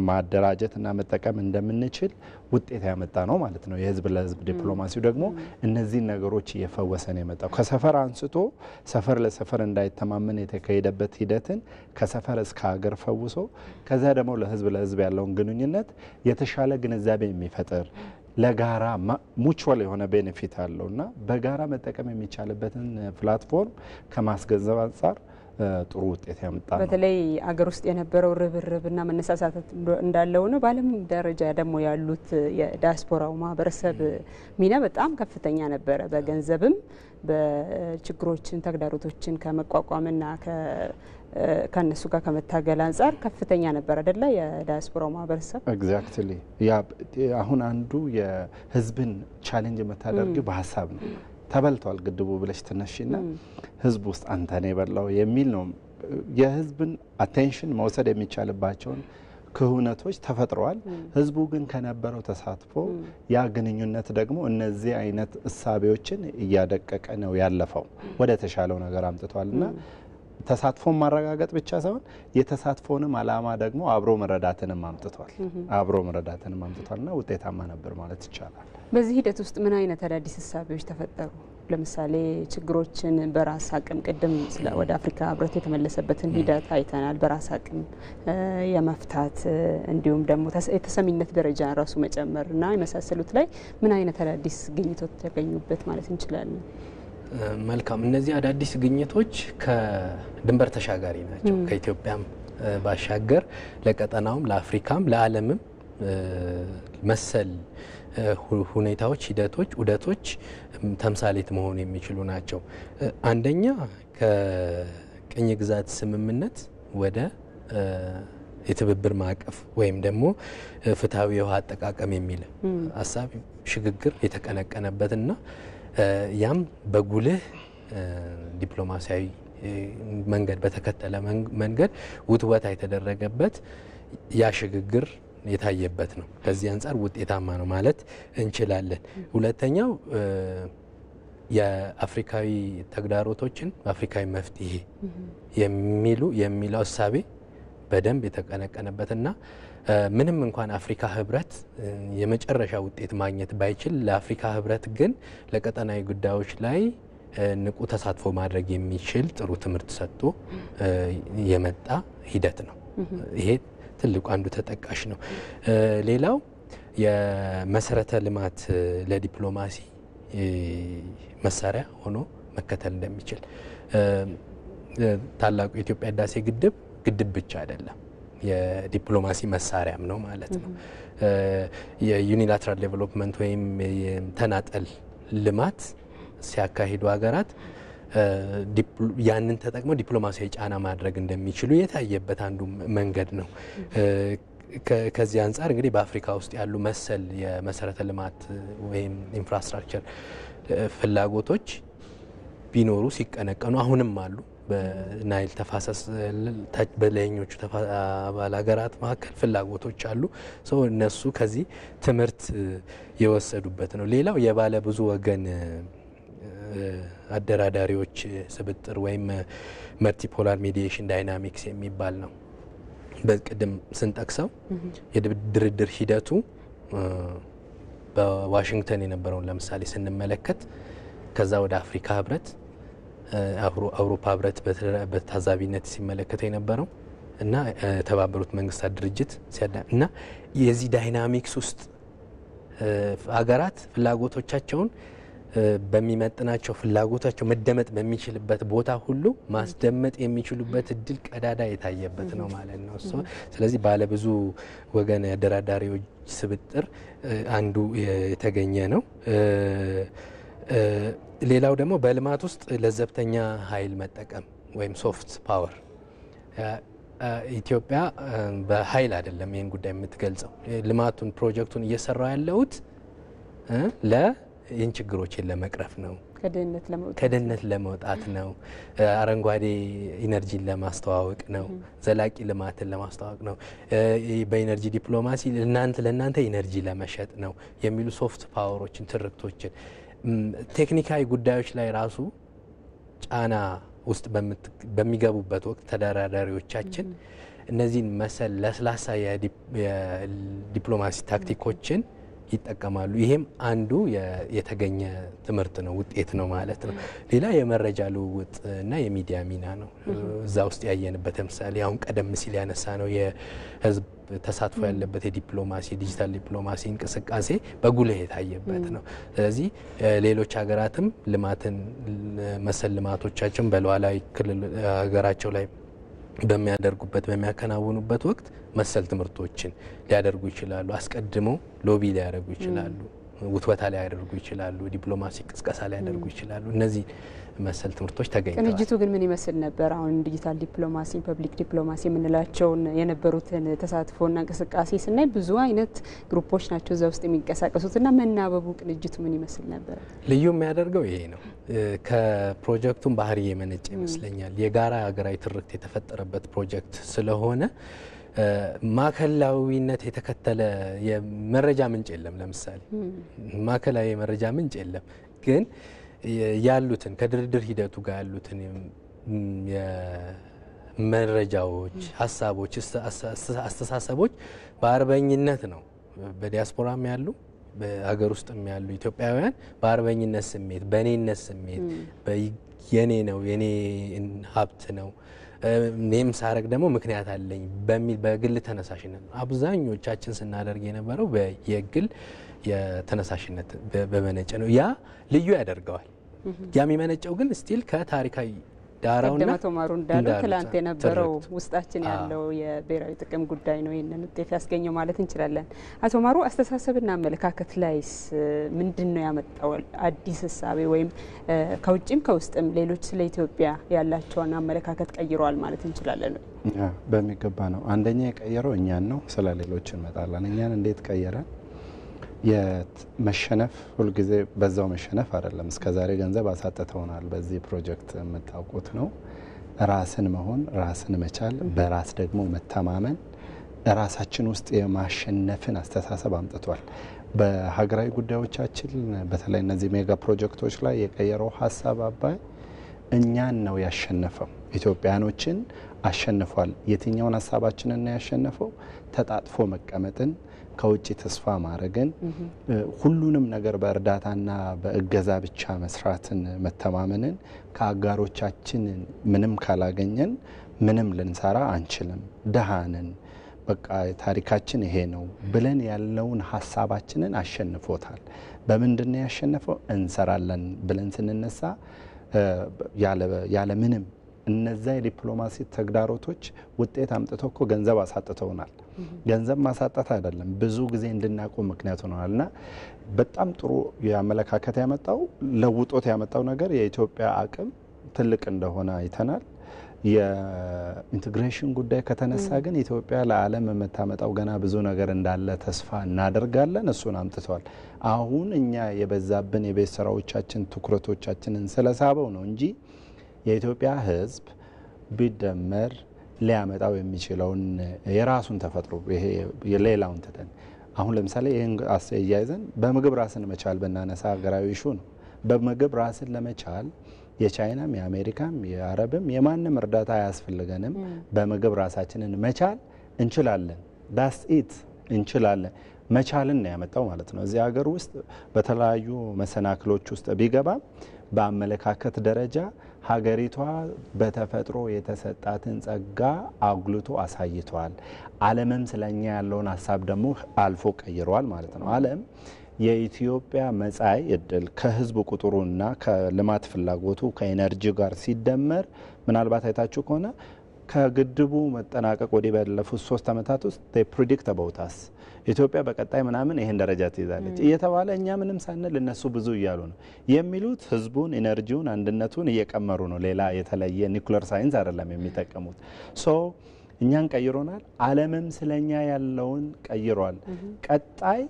ማደራጀትና መጠቀም እንደምንችል ውጤት ያመጣ ነው ማለት ነው። የህዝብ ለህዝብ ዲፕሎማሲው ደግሞ እነዚህ ነገሮች እየፈወሰን የመጣው ከሰፈር አንስቶ ሰፈር ለሰፈር እንዳይተማመን የተካሄደበት ሂደትን ከሰፈር እስከ ሀገር ፈውሶ ከዛ ደግሞ ለህዝብ ለህዝብ ያለውን ግንኙነት የተሻለ ግንዛቤ የሚፈጥር ለጋራ ሙቹዋል የሆነ ቤኔፊት አለውና በጋራ መጠቀም የሚቻልበትን ፕላትፎርም ከማስገንዘብ አንጻር ጥሩ ውጤት ያመጣ ነው። በተለይ አገር ውስጥ የነበረው ርብርብና መነሳሳት እንዳለው ነው። በዓለም ደረጃ ደግሞ ያሉት የዲያስፖራው ማህበረሰብ ሚና በጣም ከፍተኛ ነበረ። በገንዘብም በችግሮችን ተግዳሮቶችን ከመቋቋምና ከነሱ ጋር ከመታገል አንጻር ከፍተኛ ነበር አይደለ? የዲያስፖራው ማህበረሰብ ኤግዛክትሊ። ያ አሁን አንዱ የህዝብን ቻሌንጅ የምታደርጊው በሀሳብ ነው። ተበልቷል ግድቡ ብለሽ ተነሽና ህዝብ ውስጥ አንተ ነው የበላው የሚል ነው። የህዝብን አቴንሽን መውሰድ የሚቻልባቸውን ክሁነቶች ተፈጥረዋል። ህዝቡ ግን ከነበረው ተሳትፎ ያ ግንኙነት ደግሞ እነዚህ አይነት እሳቤዎችን እያደቀቀ ነው ያለፈው ወደ ተሻለው ነገር አምጥቷልና ተሳትፎን ማረጋገጥ ብቻ ሳይሆን የተሳትፎንም አላማ ደግሞ አብሮ መረዳትንም አምጥቷልና ውጤታማ ነበር ማለት ይቻላል። በዚህ ሂደት ውስጥ ምን አይነት አዳዲስ እሳቤዎች ተፈጠሩ? ለምሳሌ ችግሮችን በራስ አቅም ቅድም ወደ አፍሪካ ህብረት የተመለሰበትን ሂደት አይተናል። በራስ አቅም የመፍታት እንዲሁም ደግሞ የተሰሚነት ደረጃ ራሱ መጨመርና የመሳሰሉት ላይ ምን አይነት አዳዲስ ግኝቶች ተገኙበት ማለት እንችላለን? መልካም። እነዚህ አዳዲስ ግኝቶች ከድንበር ተሻጋሪ ናቸው። ከኢትዮጵያም ባሻገር ለቀጠናውም ለአፍሪካም ለዓለምም መሰል ሁኔታዎች፣ ሂደቶች፣ ዑደቶች ተምሳሌት መሆን የሚችሉ ናቸው። አንደኛ ከቅኝ ግዛት ስምምነት ወደ የትብብር ማዕቀፍ ወይም ደግሞ ፍትሃዊ የውሃ አጠቃቀም የሚል ሀሳብ ሽግግር የተቀነቀነበትና ያም በጉልህ ዲፕሎማሲያዊ መንገድ በተከተለ መንገድ ውትወታ የተደረገበት ያ ሽግግር የታየበት ነው። ከዚህ አንጻር ውጤታማ ነው ማለት እንችላለን። ሁለተኛው የአፍሪካዊ ተግዳሮቶችን በአፍሪካዊ መፍትሄ የሚለው እሳቤ በደንብ የተቀነቀነበትና ምንም እንኳን አፍሪካ ህብረት የመጨረሻ ውጤት ማግኘት ባይችል ለአፍሪካ ህብረት ግን ለቀጠናዊ ጉዳዮች ላይ ንቁ ተሳትፎ ማድረግ የሚችል ጥሩ ትምህርት ሰጥቶ የመጣ ሂደት ነው። ይሄ ትልቁ አንዱ ተጠቃሽ ነው። ሌላው የመሰረተ ልማት ለዲፕሎማሲ መሳሪያ ሆኖ መከተል እንደሚችል ታላቁ የኢትዮጵያ ህዳሴ ግድብ ብቻ አይደለም፣ የዲፕሎማሲ መሳሪያም ነው ማለት ነው። የዩኒላተራል ዴቨሎፕመንት ወይም ተናጠል ልማት ሲያካሂዱ ሀገራት ያንን ተጠቅመው ዲፕሎማሲያዊ ጫና ማድረግ እንደሚችሉ የታየበት አንዱ መንገድ ነው። ከዚህ አንጻር እንግዲህ በአፍሪካ ውስጥ ያሉ መሰል የመሰረተ ልማት ወይም ኢንፍራስትራክቸር ፍላጎቶች ቢኖሩ ሲቀነቀኑ አሁንም አሉ። በናይል ተፋሰስ በላይኞቹ አባል ሀገራት መካከል ፍላጎቶች አሉ። እነሱ ከዚህ ትምህርት የወሰዱበት ነው። ሌላው የባለ ብዙ ወገን አደራዳሪዎች ስብጥር ወይም መልቲፖላር ሚዲዬሽን ዳይናሚክስ የሚባል ነው። በቅድም ስንጠቅሰው የድርድር ሂደቱ በዋሽንግተን የነበረውን ለምሳሌ ስንመለከት ከዛ ወደ አፍሪካ ህብረት፣ አውሮፓ ህብረት በታዛቢነት ሲመለከተው የነበረው እና የተባበሩት መንግስታት ድርጅት እና የዚህ ዳይናሚክስ ውስጥ ሀገራት ፍላጎቶቻቸውን በሚመጥናቸው ፍላጎታቸው መደመጥ በሚችልበት ቦታ ሁሉ ማስደመጥ የሚችሉበት እድል ቀዳዳ የታየበት ነው ማለት ነው። ስለዚህ ባለብዙ ወገን አደራዳሪዎች ስብጥር አንዱ የተገኘ ነው። ሌላው ደግሞ በልማት ውስጥ ለዘብተኛ ኃይል መጠቀም ወይም ሶፍት ፓወር። ኢትዮጵያ በኃይል አይደለም ይህን ጉዳይ የምትገልጸው። ልማቱን ፕሮጀክቱን እየሰራው ያለሁት ይህን ችግሮችን ለመቅረፍ ነው፣ ከድህነት ለመውጣት ነው፣ አረንጓዴ ኢነርጂን ለማስተዋወቅ ነው፣ ዘላቂ ልማትን ለማስተዋወቅ ነው፣ በኢነርጂ ዲፕሎማሲ ለእናንተ ኢነርጂ ለመሸጥ ነው የሚሉ ሶፍት ፓወሮችን፣ ትርክቶችን ቴክኒካዊ ጉዳዮች ላይ ራሱ ጫና ውስጥ በሚገቡበት ወቅት ተደራዳሪዎቻችን እነዚህን መሰል ለስላሳ የዲፕሎማሲ ታክቲኮችን ይጠቀማሉ። ይሄም አንዱ የተገኘ ትምህርት ነው፣ ውጤት ነው ማለት ነው። ሌላ የመረጃ ልውውጥ እና የሚዲያ ሚና ነው። እዛ ውስጥ ያየንበት ለምሳሌ አሁን ቀደም ሲል ያነሳ ነው የህዝብ ተሳትፎ ያለበት የዲፕሎማሲ ዲጂታል ዲፕሎማሲ እንቅስቃሴ በጉልህ የታየበት ነው። ስለዚህ ሌሎች ሀገራትም ልማትን መሰል ልማቶቻቸውን በሉዓላዊ ክልል ሀገራቸው ላይ በሚያከናውኑበት ወቅት መሰል ትምህርቶችን ሊያደርጉ ይችላሉ። አስቀድመው ሎቢ ሊያደርጉ ይችላሉ፣ ውትወታ ሊያደርጉ ይችላሉ፣ ዲፕሎማሲ ቅስቀሳ ሊያደርጉ ይችላሉ። እነዚህ መሰል ትምህርቶች ተገኝተዋል። ቅንጅቱ ግን ምን ይመስል ነበር? አሁን ዲጂታል ዲፕሎማሲ፣ ፐብሊክ ዲፕሎማሲ የምንላቸውን የነበሩትን ተሳትፎና እንቅስቃሴ ስናይ ብዙ አይነት ግሩፖች ናቸው እዛ ውስጥ የሚንቀሳቀሱትና መናበቡ ቅንጅቱ ምን ይመስል ነበር? ልዩ የሚያደርገው ይሄ ነው። ከፕሮጀክቱም ባህሪ የመነጨ ይመስለኛል። የጋራ ሀገራዊ ትርክት የተፈጠረበት ፕሮጀክት ስለሆነ ማዕከላዊነት የተከተለ የመረጃ ምንጭ የለም። ለምሳሌ ማዕከላዊ የመረጃ ምንጭ የለም። ግን ያሉትን ከድርድር ሂደቱ ጋር ያሉትን የመረጃዎች፣ ሀሳቦች፣ አስተሳሰቦች በአርበኝነት ነው። በዲያስፖራም ያሉ በሀገር ውስጥም ያሉ ኢትዮጵያውያን በአርበኝነት ስሜት፣ በእኔነት ስሜት የኔ ነው የኔ ሀብት ነው እኔም ሳረግ ደግሞ ምክንያት አለኝ በሚል በግል ተነሳሽነት ነው አብዛኞቻችን ስናደርግ የነበረው። የግል የተነሳሽነት በመነጨ ነው። ያ ልዩ ያደርገዋል። ያ የሚመነጨው ግን ስቲል ከታሪካዊ ዳራውና አቶ ማሩ እንዳለው ትላንት የነበረው ውስጣችን ያለው የብሔራዊ ጥቅም ጉዳይ ነው ይህንን ውጤት ያስገኘው ማለት እንችላለን። አቶ ማሩ አስተሳሰብና አመለካከት ላይስ ምንድን ነው ያመጣው አዲስ እሳቤ ወይም ከውጭም ከውስጥም ሌሎች ስለ ኢትዮጵያ ያላቸውን አመለካከት ቀይረዋል ማለት እንችላለን? በሚገባ ነው። አንደኛ የቀየረው እኛን ነው። ስለ ሌሎች እንመጣለን። እኛን እንዴት ቀየረን? የመሸነፍ ሁልጊዜ በዛው መሸነፍ አይደለም። እስከዛሬ ገንዘብ አሳጥተውናል። በዚህ ፕሮጀክት የምታውቁት ነው። ራስን መሆን፣ ራስን መቻል፣ በራስ ደግሞ መተማመን ራሳችን ውስጥ የማሸነፍን አስተሳሰብ አምጥቷል። በሀገራዊ ጉዳዮቻችን በተለይ እነዚህ ሜጋ ፕሮጀክቶች ላይ የቀየረው ሀሳብ አባይ እኛን ነው ያሸነፈው፣ ኢትዮጵያኖችን አሸንፏል። የትኛውን ሀሳባችንን ነው ያሸነፈው? ተጣጥፎ መቀመጥን፣ ከውጭ ተስፋ ማድረግን፣ ሁሉንም ነገር በእርዳታና በእገዛ ብቻ መስራትን፣ መተማመንን፣ ከአጋሮቻችን ምንም ካላገኘን ምንም ልንሰራ አንችልም፣ ደሃንን በቃ ታሪካችን ይሄ ነው ብለን ያለውን ሀሳባችንን አሸንፎታል። በምንድን ነው ያሸነፈው? እንሰራለን ብለን ስንነሳ ያለ ምንም እነዛ የዲፕሎማሲ ተግዳሮቶች ውጤት አምጥተው እኮ ገንዘብ አሳጥተውናል። ገንዘብ ማሳጣት አይደለም ብዙ ጊዜ እንድናቆም ምክንያት ሆነዋል። እና በጣም ጥሩ የአመለካከት ያመጣው ለውጦት ያመጣው ነገር የኢትዮጵያ አቅም ትልቅ እንደሆነ አይተናል። የኢንቴግሬሽን ጉዳይ ከተነሳ ግን ኢትዮጵያ ለዓለም የምታመጣው ገና ብዙ ነገር እንዳለ ተስፋ እናደርጋለን። እሱን አምጥተዋል። አሁን እኛ የበዛብን የቤት ስራዎቻችን ትኩረቶቻችንን ስለሳበው ነው እንጂ የኢትዮጵያ ሕዝብ ቢደመር ሊያመጣው የሚችለውን የራሱን ተፈጥሮ ይሄ የሌላውን ትተን አሁን ለምሳሌ ይህን አያይዘን በምግብ ራስን መቻል ብናነሳ ሀገራዊ ኢሹ ነው። በምግብ ራስን ለመቻል የቻይናም የአሜሪካም የአረብም የማንም እርዳታ አያስፈልገንም። በምግብ ራሳችንን መቻል እንችላለን። ዳስ ኢት እንችላለን። መቻልን ነው ያመጣው ማለት ነው። እዚህ ሀገር ውስጥ በተለያዩ መሰናክሎች ውስጥ ቢገባም በአመለካከት ደረጃ ሀገሪቷ በተፈጥሮ የተሰጣትን ጸጋ አጉልቶ አሳይቷል። ዓለምም ስለኛ ያለውን ሀሳብ ደግሞ አልፎ ቀይሯል ማለት ነው። ዓለም የኢትዮጵያ መጻኢ እድል ከህዝብ ቁጥሩና ከልማት ፍላጎቱ ከኤነርጂ ጋር ሲደመር ምናልባት አይታችሁ ከሆነ ከግድቡ መጠናቀቅ ወዲህ ባለፉት 3 ዓመታት ውስጥ ፕሪዲክት አባውታስ ኢትዮጵያ በቀጣይ ምናምን ይሄን ደረጃ ትይዛለች እየተባለ እኛ ምንም ሳንል እነሱ ብዙ እያሉ ነው የሚሉት። ህዝቡን፣ ኢነርጂውን፣ አንድነቱን እየቀመሩ ነው። ሌላ የተለየ ኒኩለር ሳይንስ አይደለም የሚጠቀሙት። ሶ እኛን ቀይሮናል። ዓለምም ስለኛ ያለውን ቀይሯል። ቀጣይ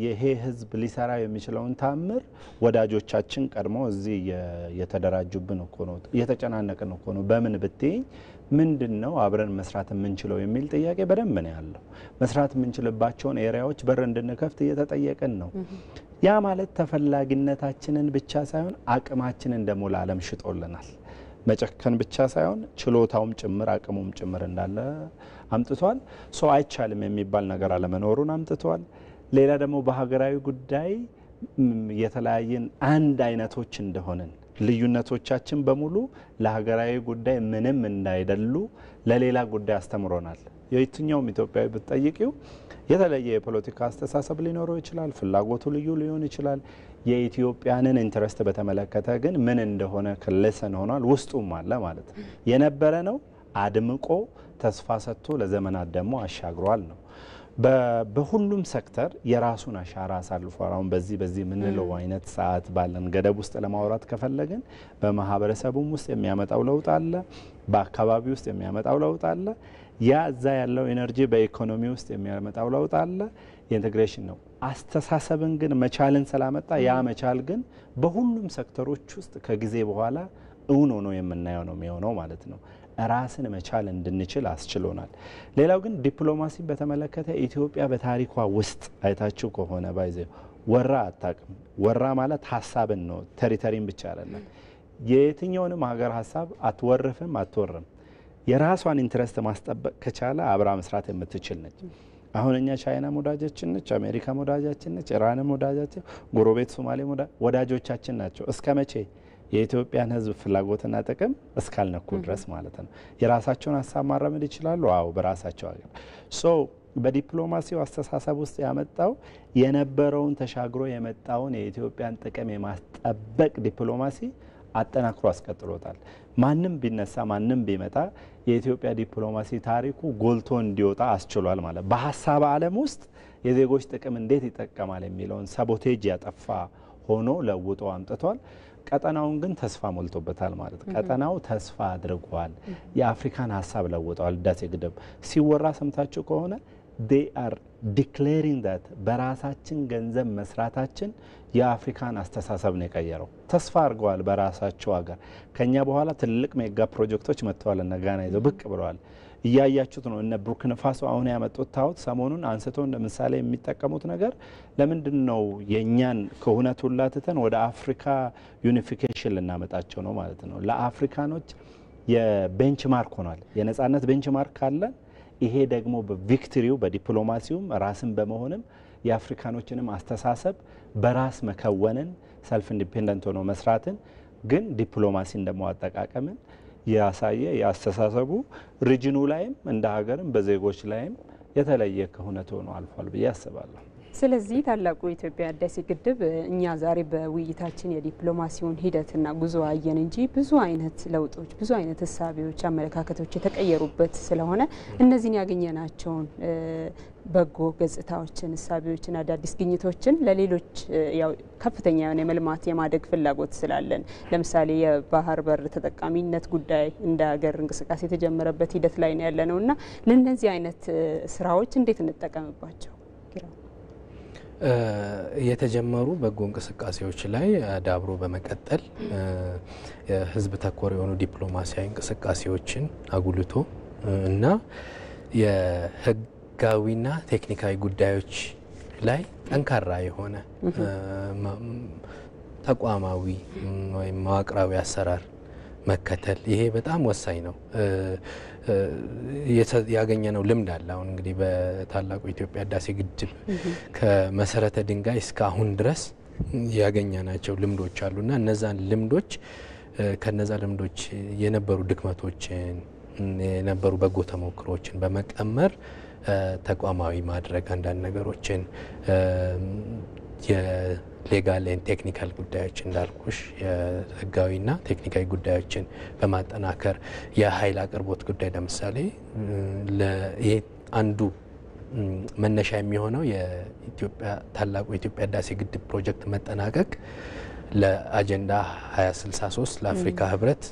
ይሄ ህዝብ ሊሰራ የሚችለውን ታምር ወዳጆቻችን ቀድሞ እዚህ የተደራጁብን እኮ ነው፣ እየተጨናነቅን እኮ ነው። በምን ብትይኝ ምንድነው አብረን መስራት የምንችለው የሚል ጥያቄ በደንብ ነው ያለው። መስራት የምንችልባቸውን ኤሪያዎች በር እንድንከፍት እየተጠየቅን ነው። ያ ማለት ተፈላጊነታችንን ብቻ ሳይሆን አቅማችንን ደግሞ ለዓለም ሽጦልናል። መጨከን ብቻ ሳይሆን ችሎታውም ጭምር አቅሙም ጭምር እንዳለ አምጥቷል። ሶ አይቻልም የሚባል ነገር አለመኖሩን አምጥቷል። ሌላ ደግሞ በሀገራዊ ጉዳይ የተለያየን አንድ አይነቶች እንደሆነን ልዩነቶቻችን በሙሉ ለሀገራዊ ጉዳይ ምንም እንዳይደሉ ለሌላ ጉዳይ አስተምሮናል። የየትኛውም ኢትዮጵያዊ ብትጠይቂው የተለየ የፖለቲካ አስተሳሰብ ሊኖረው ይችላል። ፍላጎቱ ልዩ ሊሆን ይችላል። የኢትዮጵያንን ኢንትረስት በተመለከተ ግን ምን እንደሆነ ክልሰን ሆኗል። ውስጡም አለ ማለት ነው። የነበረ ነው አድምቆ ተስፋ ሰጥቶ ለዘመናት ደግሞ አሻግሯል ነው። በሁሉም ሴክተር የራሱን አሻራ አሳልፏል። አሁን በዚህ ምንለው አይነት ሰዓት ባለን ገደብ ውስጥ ለማውራት ከፈለግን በማህበረሰቡም ውስጥ የሚያመጣው ለውጥ አለ፣ በአካባቢ ውስጥ የሚያመጣው ለውጥ አለ። ያ እዛ ያለው ኤነርጂ በኢኮኖሚ ውስጥ የሚያመጣው ለውጥ አለ። የኢንቴግሬሽን ነው። አስተሳሰብን ግን መቻልን ስላመጣ ያ መቻል ግን በሁሉም ሴክተሮች ውስጥ ከጊዜ በኋላ እውን ሆኖ የምናየው ነው የሚሆነው ማለት ነው። ራስን መቻል እንድንችል አስችሎናል። ሌላው ግን ዲፕሎማሲን በተመለከተ ኢትዮጵያ በታሪኳ ውስጥ አይታችሁ ከሆነ ባይዘው ወራ አታውቅም። ወራ ማለት ሀሳብን ነው፣ ቴሪተሪን ብቻ አይደለም። የየትኛውንም ሀገር ሀሳብ አትወርፍም፣ አትወርም። የራሷን ኢንትረስት ማስጠበቅ ከቻለ አብራ መስራት የምትችል ነች። አሁን እኛ ቻይና ወዳጃችን ነች፣ አሜሪካ ወዳጃችን ነች፣ ኢራንም ወዳጃችን፣ ጎረቤት ሶማሌ ወዳጆቻችን ናቸው። እስከ መቼ? የኢትዮጵያን ሕዝብ ፍላጎትና ጥቅም እስካልነኩ ድረስ ማለት ነው። የራሳቸውን ሀሳብ ማራመድ ይችላሉ። አዎ በራሳቸው ሀገር ሶ በዲፕሎማሲው አስተሳሰብ ውስጥ ያመጣው የነበረውን ተሻግሮ የመጣውን የኢትዮጵያን ጥቅም የማስጠበቅ ዲፕሎማሲ አጠናክሮ አስቀጥሎታል። ማንም ቢነሳ ማንም ቢመጣ የኢትዮጵያ ዲፕሎማሲ ታሪኩ ጎልቶ እንዲወጣ አስችሏል ማለት። በሀሳብ ዓለም ውስጥ የዜጎች ጥቅም እንዴት ይጠቀማል የሚለውን ሳቦቴጅ ያጠፋ ሆኖ ለውጦ አምጥቷል። ቀጠናውን ግን ተስፋ ሞልቶበታል ማለት። ቀጠናው ተስፋ አድርጓል። የአፍሪካን ሀሳብ ለውጧል። ህዳሴ ግድብ ሲወራ ሰምታችሁ ከሆነ they are declaring that በራሳችን ገንዘብ መስራታችን የአፍሪካን አስተሳሰብ ነው የቀየረው። ተስፋ አድርገዋል በራሳቸው ሀገር። ከኛ በኋላ ትልቅ ሜጋ ፕሮጀክቶች መጥተዋል እና ጋና ይዘው ብቅ ብለዋል። እያያችሁት ነው። እነ ቡርኪና ፋሶ አሁን ያመጡት ታውት ሰሞኑን አንስተው ለምሳሌ የሚጠቀሙት ነገር ለምንድን ነው የኛን ከሁነቱ ላትተን ወደ አፍሪካ ዩኒፊኬሽን ልናመጣቸው ነው ማለት ነው። ለአፍሪካኖች የቤንችማርክ ሆኗል። የነጻነት ቤንችማርክ ካለ ይሄ ደግሞ በቪክቶሪው በዲፕሎማሲውም ራስን በመሆንም የአፍሪካኖችንም አስተሳሰብ በራስ መከወንን ሰልፍ ኢንዲፔንደንት ሆኖ መስራትን ግን ዲፕሎማሲን ደግሞ አጠቃቀምን ያሳየ ያስተሳሰቡ ሪጅኑ ላይም እንደ ሀገርም በዜጎች ላይም የተለየ ከሁነት ሆኖ አልፏል ብዬ አስባለሁ። ስለዚህ ታላቁ የኢትዮጵያ ህዳሴ ግድብ እኛ ዛሬ በውይይታችን የዲፕሎማሲውን ሂደትና ጉዞ አየን እንጂ ብዙ አይነት ለውጦች፣ ብዙ አይነት እሳቤዎች፣ አመለካከቶች የተቀየሩበት ስለሆነ እነዚህን ያገኘናቸውን በጎ ገጽታዎችን፣ እሳቤዎችን፣ አዳዲስ ግኝቶችን ለሌሎች ያው ከፍተኛ የሆነ የመልማት የማደግ ፍላጎት ስላለን ለምሳሌ የባህር በር ተጠቃሚነት ጉዳይ እንደ ሀገር እንቅስቃሴ የተጀመረበት ሂደት ላይ ነው ያለነውና ለነዚህ አይነት ስራዎች እንዴት እንጠቀምባቸው? የተጀመሩ በጎ እንቅስቃሴዎች ላይ ዳብሮ በመቀጠል ህዝብ ተኮር የሆኑ ዲፕሎማሲያዊ እንቅስቃሴዎችን አጉልቶ እና የህጋዊና ቴክኒካዊ ጉዳዮች ላይ ጠንካራ የሆነ ተቋማዊ ወይም መዋቅራዊ አሰራር መከተል ይሄ በጣም ወሳኝ ነው። ያገኘነው ልምድ አለ። አሁን እንግዲህ በታላቁ የኢትዮጵያ ህዳሴ ግድብ ከመሰረተ ድንጋይ እስከ አሁን ድረስ ያገኘናቸው ልምዶች አሉና እነዛን ልምዶች ከነዛ ልምዶች የነበሩ ድክመቶችን የነበሩ በጎ ተሞክሮችን በመቀመር ተቋማዊ ማድረግ አንዳንድ ነገሮችን የሌጋል ኤንድ ቴክኒካል ጉዳዮች እንዳልኩሽ የህጋዊና ቴክኒካዊ ጉዳዮችን በማጠናከር የኃይል አቅርቦት ጉዳይ ለምሳሌ ይሄ አንዱ መነሻ የሚሆነው የኢትዮጵያ ታላቁ የኢትዮጵያ ህዳሴ ግድብ ፕሮጀክት መጠናቀቅ ለአጀንዳ 2063 ለአፍሪካ ህብረት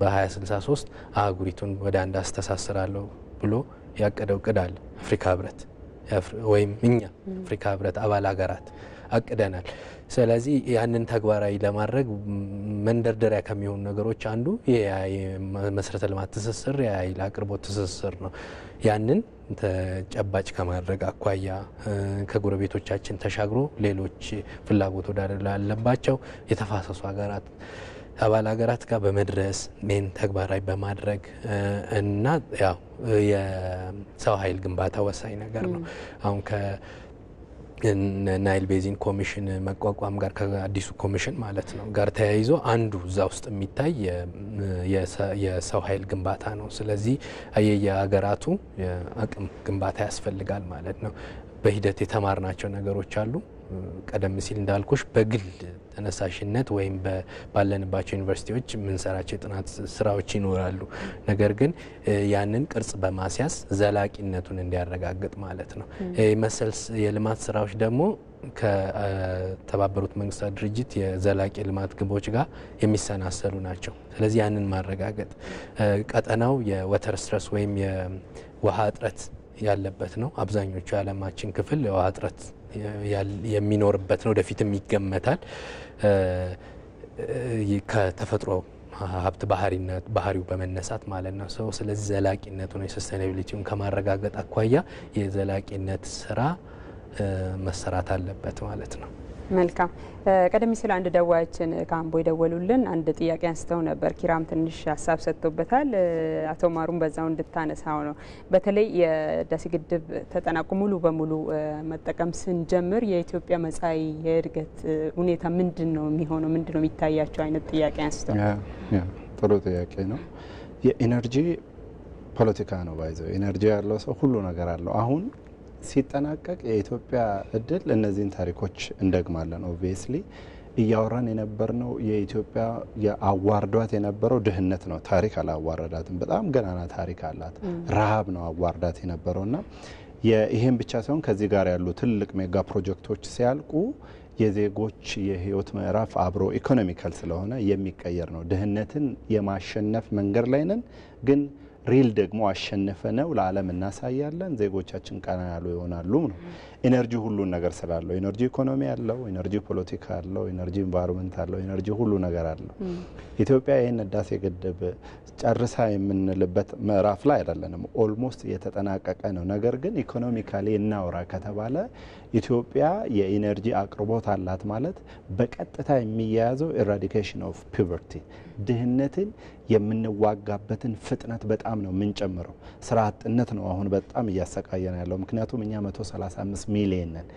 በ2063 አህጉሪቱን ወደ አንድ አስተሳስራለሁ ብሎ ያቀደው እቅድ አለ። አፍሪካ ህብረት ወይም እኛ አፍሪካ ህብረት አባል ሀገራት አቅደናል። ስለዚህ ያንን ተግባራዊ ለማድረግ መንደርደሪያ ከሚሆኑ ነገሮች አንዱ የመሰረተ ልማት ትስስር፣ የኃይል አቅርቦት ትስስር ነው። ያንን ተጨባጭ ከማድረግ አኳያ ከጎረቤቶቻችን ተሻግሮ ሌሎች ፍላጎት ወዳለባቸው የተፋሰሱ ሀገራት አባል ሀገራት ጋር በመድረስ ሜን ተግባራዊ በማድረግ እና ያው የሰው ኃይል ግንባታ ወሳኝ ነገር ነው። አሁን ናይል ቤዚን ኮሚሽን መቋቋም ጋር ከአዲሱ ኮሚሽን ማለት ነው ጋር ተያይዞ አንዱ እዛ ውስጥ የሚታይ የሰው ኃይል ግንባታ ነው። ስለዚህ የሀገራቱ አቅም ግንባታ ያስፈልጋል ማለት ነው። በሂደት የተማርናቸው ነገሮች አሉ። ቀደም ሲል እንዳልኩሽ በግል ተነሳሽነት ወይም ባለንባቸው ዩኒቨርሲቲዎች የምንሰራቸው የጥናት ስራዎች ይኖራሉ። ነገር ግን ያንን ቅርጽ በማስያዝ ዘላቂነቱን እንዲያረጋግጥ ማለት ነው። መሰል የልማት ስራዎች ደግሞ ከተባበሩት መንግስታት ድርጅት የዘላቂ ልማት ግቦች ጋር የሚሰናሰሉ ናቸው። ስለዚህ ያንን ማረጋገጥ ቀጠናው የወተር ስትረስ ወይም የውሃ እጥረት ያለበት ነው። አብዛኞቹ የዓለማችን ክፍል የውሃ እጥረት የሚኖርበት ነው። ወደፊትም ይገመታል። ከተፈጥሮ ሀብት ባህሪው በመነሳት ማለት ነው ሰው። ስለዚህ ዘላቂነቱን የሰስቴናቢሊቲውን ከማረጋገጥ አኳያ የዘላቂነት ስራ መሰራት አለበት ማለት ነው። መልካም። ቀደም ሲል አንድ ደዋያችን ከአምቦ የደወሉልን አንድ ጥያቄ አንስተው ነበር። ኪራም ትንሽ ሀሳብ ሰጥቶበታል። አቶ ማሩም በዛው እንድታነሳው ነው። በተለይ የህዳሴ ግድብ ተጠናቆ ሙሉ በሙሉ መጠቀም ስንጀምር የኢትዮጵያ መጻኢ የእድገት ሁኔታ ምንድን ነው የሚሆነው? ምንድን ነው የሚታያቸው አይነት ጥያቄ አንስተው። ጥሩ ጥያቄ ነው። የኢነርጂ ፖለቲካ ነው ባይዘው። ኢነርጂ ያለው ሰው ሁሉ ነገር አለው። አሁን ሲጠናቀቅ የኢትዮጵያ እድል እነዚህን ታሪኮች እንደግማለን። ኦብቪየስሊ እያወራን የነበርነው የኢትዮጵያ የአዋርዷት የነበረው ድህነት ነው። ታሪክ አላዋረዳትም። በጣም ገናና ታሪክ አላት። ረሃብ ነው አዋርዳት የነበረውና ይሄን ብቻ ሳይሆን ከዚህ ጋር ያሉ ትልቅ ሜጋ ፕሮጀክቶች ሲያልቁ የዜጎች የህይወት ምዕራፍ አብሮ ኢኮኖሚካል ስለሆነ የሚቀየር ነው። ድህነትን የማሸነፍ መንገድ ላይ ነን። ግን ሪል ደግሞ አሸንፈነው ለዓለም እናሳያለን። ዜጎቻችን ቀና ያሉ ይሆናሉ ነው። ኢነርጂ ሁሉን ነገር ስላለው ኢነርጂ ኢኮኖሚ አለው፣ ኢነርጂ ፖለቲካ አለው፣ ኢነርጂ ኢንቫይሮንመንት አለው፣ ኢነርጂ ሁሉ ነገር አለው። ኢትዮጵያ ይህን ህዳሴ ግድብ ጨርሳ የምንልበት ምዕራፍ ላይ አይደለንም። ኦልሞስት እየተጠናቀቀ ነው። ነገር ግን ኢኮኖሚካሊ እናውራ ከተባለ ኢትዮጵያ የኢነርጂ አቅርቦት አላት ማለት በቀጥታ የሚያያዘው ኢራዲኬሽን ኦፍ ፖቨርቲ ድህነትን የምንዋጋበትን ፍጥነት በጣም ነው የምንጨምረው። ስራ አጥነት ነው አሁን በጣም እያሰቃየን ያለው። ምክንያቱም እኛ 135 ሚሊዮን ነን።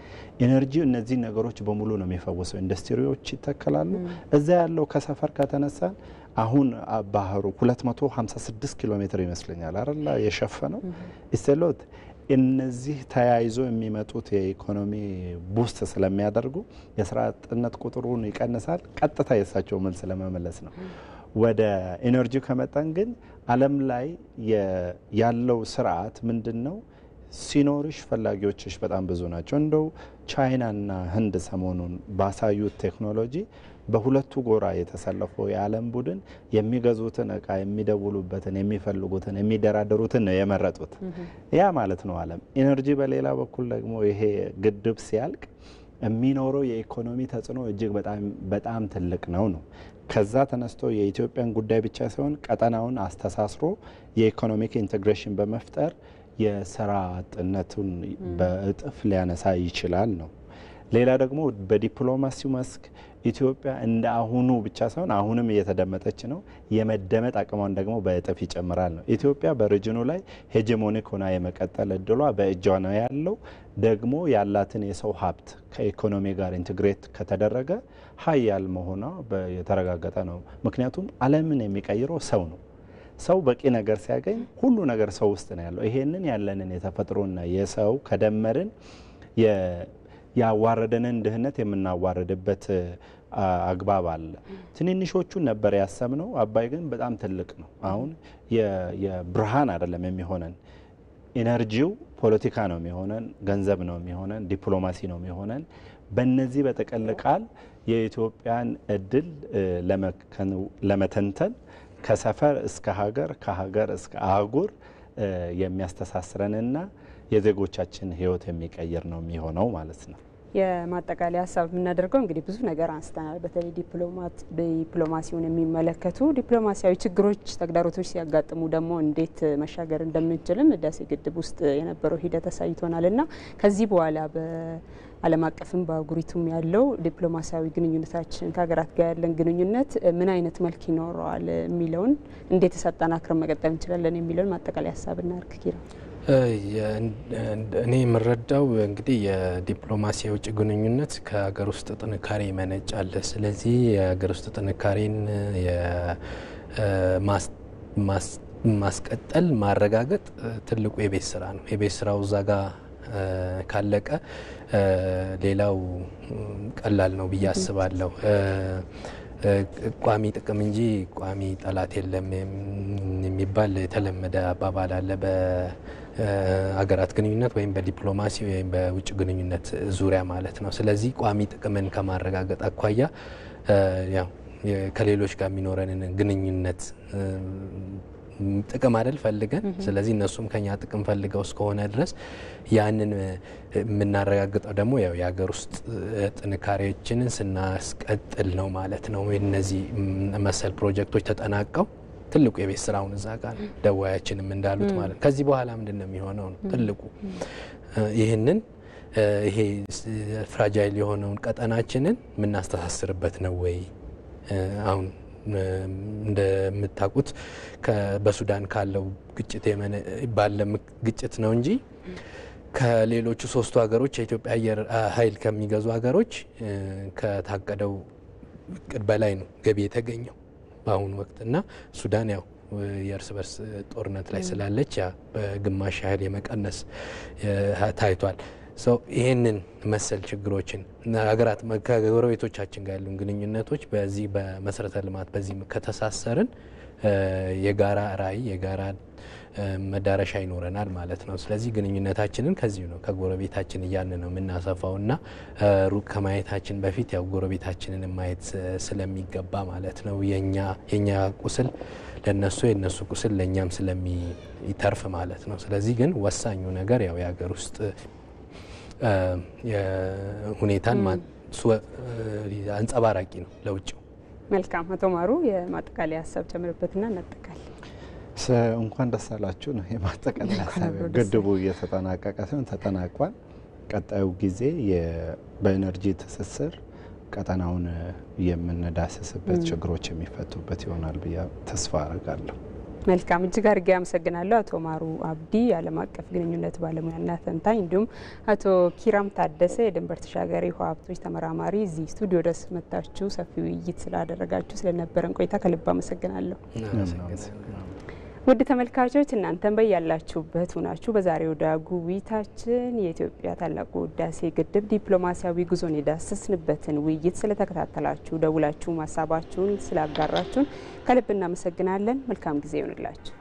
ኢነርጂ እነዚህ ነገሮች በሙሉ ነው የሚፈውሰው። ኢንዱስትሪዎች ይተከላሉ። እዛ ያለው ከሰፈር ከተነሳን አሁን ባህሩ 256 ኪሎ ሜትር ይመስለኛል አይደል የሸፈነው ኢስሎት። እነዚህ ተያይዞ የሚመጡት የኢኮኖሚ ቡስት ስለሚያደርጉ የስራ አጥነት ቁጥሩን ይቀንሳል። ቀጥታ የሳቸው መልስ ለመመለስ ነው። ወደ ኢነርጂ ከመጣን ግን ዓለም ላይ ያለው ስርዓት ምንድነው? ሲኖርሽ ፈላጊዎችሽ በጣም ብዙ ናቸው። እንደው ቻይናና ህንድ ሰሞኑን ባሳዩት ቴክኖሎጂ በሁለቱ ጎራ የተሰለፈው የዓለም ቡድን የሚገዙትን እቃ የሚደውሉበትን የሚፈልጉትን የሚደራደሩትን ነው የመረጡት። ያ ማለት ነው ዓለም ኢነርጂ። በሌላ በኩል ደግሞ ይሄ ግድብ ሲያልቅ የሚኖረው የኢኮኖሚ ተጽዕኖ እጅግ በጣም ትልቅ ነው። ከዛ ተነስቶ የኢትዮጵያን ጉዳይ ብቻ ሳይሆን ቀጠናውን አስተሳስሮ የኢኮኖሚክ ኢንቴግሬሽን በመፍጠር የስራ አጥነቱን በእጥፍ ሊያነሳ ይችላል ነው። ሌላ ደግሞ በዲፕሎማሲው መስክ ኢትዮጵያ እንደ አሁኑ ብቻ ሳይሆን አሁንም እየተደመጠች ነው። የመደመጥ አቅሟን ደግሞ በእጥፍ ይጨምራል ነው። ኢትዮጵያ በሪጅኑ ላይ ሄጀሞኒክ ሆና የመቀጠል እድሏ በእጇ ነው ያለው። ደግሞ ያላትን የሰው ሀብት ከኢኮኖሚ ጋር ኢንቴግሬት ከተደረገ ሀያል መሆኗ የተረጋገጠ ነው። ምክንያቱም ዓለምን የሚቀይረው ሰው ነው። ሰው በቂ ነገር ሲያገኝ ሁሉ ነገር ሰው ውስጥ ነው ያለው። ይሄንን ያለንን የተፈጥሮና የሰው ከደመርን ያዋረደንን ድህነት የምናዋረድበት አግባብ አለ። ትንንሾቹን ነበር ያሰብነው። አባይ ግን በጣም ትልቅ ነው። አሁን የብርሃን አይደለም የሚሆነን፣ ኢነርጂው ፖለቲካ ነው የሚሆነን፣ ገንዘብ ነው የሚሆነን፣ ዲፕሎማሲ ነው የሚሆነን። በእነዚህ በጥቅል ቃል የኢትዮጵያን እድል ለመተንተን ከሰፈር እስከ ሀገር ከሀገር እስከ አህጉር የሚያስተሳስረንና የዜጎቻችን ህይወት የሚቀይር ነው የሚሆነው ማለት ነው። የማጠቃለያ ሀሳብ የምናደርገው እንግዲህ ብዙ ነገር አንስተናል። በተለይ ዲፕሎማሲውን የሚመለከቱ ዲፕሎማሲያዊ ችግሮች፣ ተግዳሮቶች ሲያጋጥሙ ደግሞ እንዴት መሻገር እንደምንችልም ህዳሴ ግድብ ውስጥ የነበረው ሂደት አሳይቶናል እና ከዚህ በኋላ በዓለም አቀፍም በአህጉሪቱም ያለው ዲፕሎማሲያዊ ግንኙነታችን ከሀገራት ጋር ያለን ግንኙነት ምን አይነት መልክ ይኖረዋል የሚለውን እንዴት አጠናክረን መቀጠል እንችላለን የሚለውን ማጠቃለያ ሀሳብ እናርክ ኪራ። እኔ የምረዳው እንግዲህ የዲፕሎማሲ የውጭ ግንኙነት ከሀገር ውስጥ ጥንካሬ ይመነጫል። ስለዚህ የሀገር ውስጥ ጥንካሬን ማስቀጠል ማረጋገጥ ትልቁ የቤት ስራ ነው። የቤት ስራው እዛ ጋ ካለቀ ሌላው ቀላል ነው ብዬ አስባለሁ። ቋሚ ጥቅም እንጂ ቋሚ ጠላት የለም የሚባል የተለመደ አባባል አለ በሀገራት ግንኙነት ወይም በዲፕሎማሲ ወይም በውጭ ግንኙነት ዙሪያ ማለት ነው። ስለዚህ ቋሚ ጥቅምን ከማረጋገጥ አኳያ ያው ከሌሎች ጋር የሚኖረንን ግንኙነት ጥቅም አይደል ፈልገን፣ ስለዚህ እነሱም ከኛ ጥቅም ፈልገው እስከሆነ ድረስ ያንን የምናረጋግጠው ደግሞ ያው የሀገር ውስጥ ጥንካሬዎችንን ስናስቀጥል ነው ማለት ነው። እነዚህ መሰል ፕሮጀክቶች ተጠናቀው ትልቁ የቤት ስራውን እዛ ጋር ደዋያችንም እንዳሉት ማለት ነው። ከዚህ በኋላ ምንድነው የሚሆነው ነው ትልቁ። ይሄ ፍራጃይል የሆነውን ቀጠናችንን የምናስተሳስርበት ነው ወይ? አሁን እንደምታውቁት በሱዳን ካለው ግጭት ባለ ግጭት ነው እንጂ ከሌሎቹ ሶስቱ ሀገሮች የኢትዮጵያ አየር ኃይል ከሚገዙ ሀገሮች ከታቀደው እቅድ በላይ ነው ገቢ የተገኘው በአሁኑ ወቅት እና ሱዳን ያው የእርስ በርስ ጦርነት ላይ ስላለች ያ በግማሽ ያህል የመቀነስ ታይቷል። ይህንን መሰል ችግሮችን ሀገራት ከጎረቤቶቻችን ጋር ያሉን ግንኙነቶች በዚህ በመሰረተ ልማት በዚህ ከተሳሰርን የጋራ ራዕይ የጋራ መዳረሻ ይኖረናል ማለት ነው። ስለዚህ ግንኙነታችንን ከዚህ ነው ከጎረቤታችን እያን ነው የምናሰፋውና ሩቅ ከማየታችን በፊት ያው ጎረቤታችንን ማየት ስለሚገባ ማለት ነው። የኛ ቁስል ለነሱ የነሱ ቁስል ለኛም ስለሚተርፍ ማለት ነው። ስለዚህ ግን ወሳኙ ነገር ያው የሀገር ውስጥ ሁኔታን አንጸባራቂ ነው ለውጭው። መልካም አቶ ማሩ የማጠቃለያ ሀሳብ ጨምርበትና እናጠቃለን። እንኳን ደስ አላችሁ ነው የማጠቃለያ ሀሳብ። ግድቡ እየተጠናቀቀ ሲሆን ተጠናቋል። ቀጣዩ ጊዜ በኤነርጂ ትስስር ቀጠናውን የምንዳስስበት ችግሮች የሚፈቱበት ይሆናል ብዬ ተስፋ አደርጋለሁ። መልካም እጅግ አድርጌ አመሰግናለሁ አቶ ማሩ አብዲ የዓለም አቀፍ ግንኙነት ባለሙያና ተንታኝ፣ እንዲሁም አቶ ኪራም ታደሰ የድንበር ተሻጋሪ ውሃ ሀብቶች ተመራማሪ እዚህ ስቱዲዮ ድረስ መጥታችሁ ሰፊ ውይይት ስላደረጋችሁ ስለነበረን ቆይታ ከልብ አመሰግናለሁ። ውድ ተመልካቾች እናንተም በያላችሁበት ሆናችሁ በዛሬው ዳጉ ውይይታችን የኢትዮጵያ ታላቁ ህዳሴ ግድብ ዲፕሎማሲያዊ ጉዞን የዳሰስንበትን ውይይት ስለተከታተላችሁ ደውላችሁ ሀሳባችሁን ስላጋራችሁን ከልብ እናመሰግናለን። መልካም ጊዜ ይሁንላችሁ።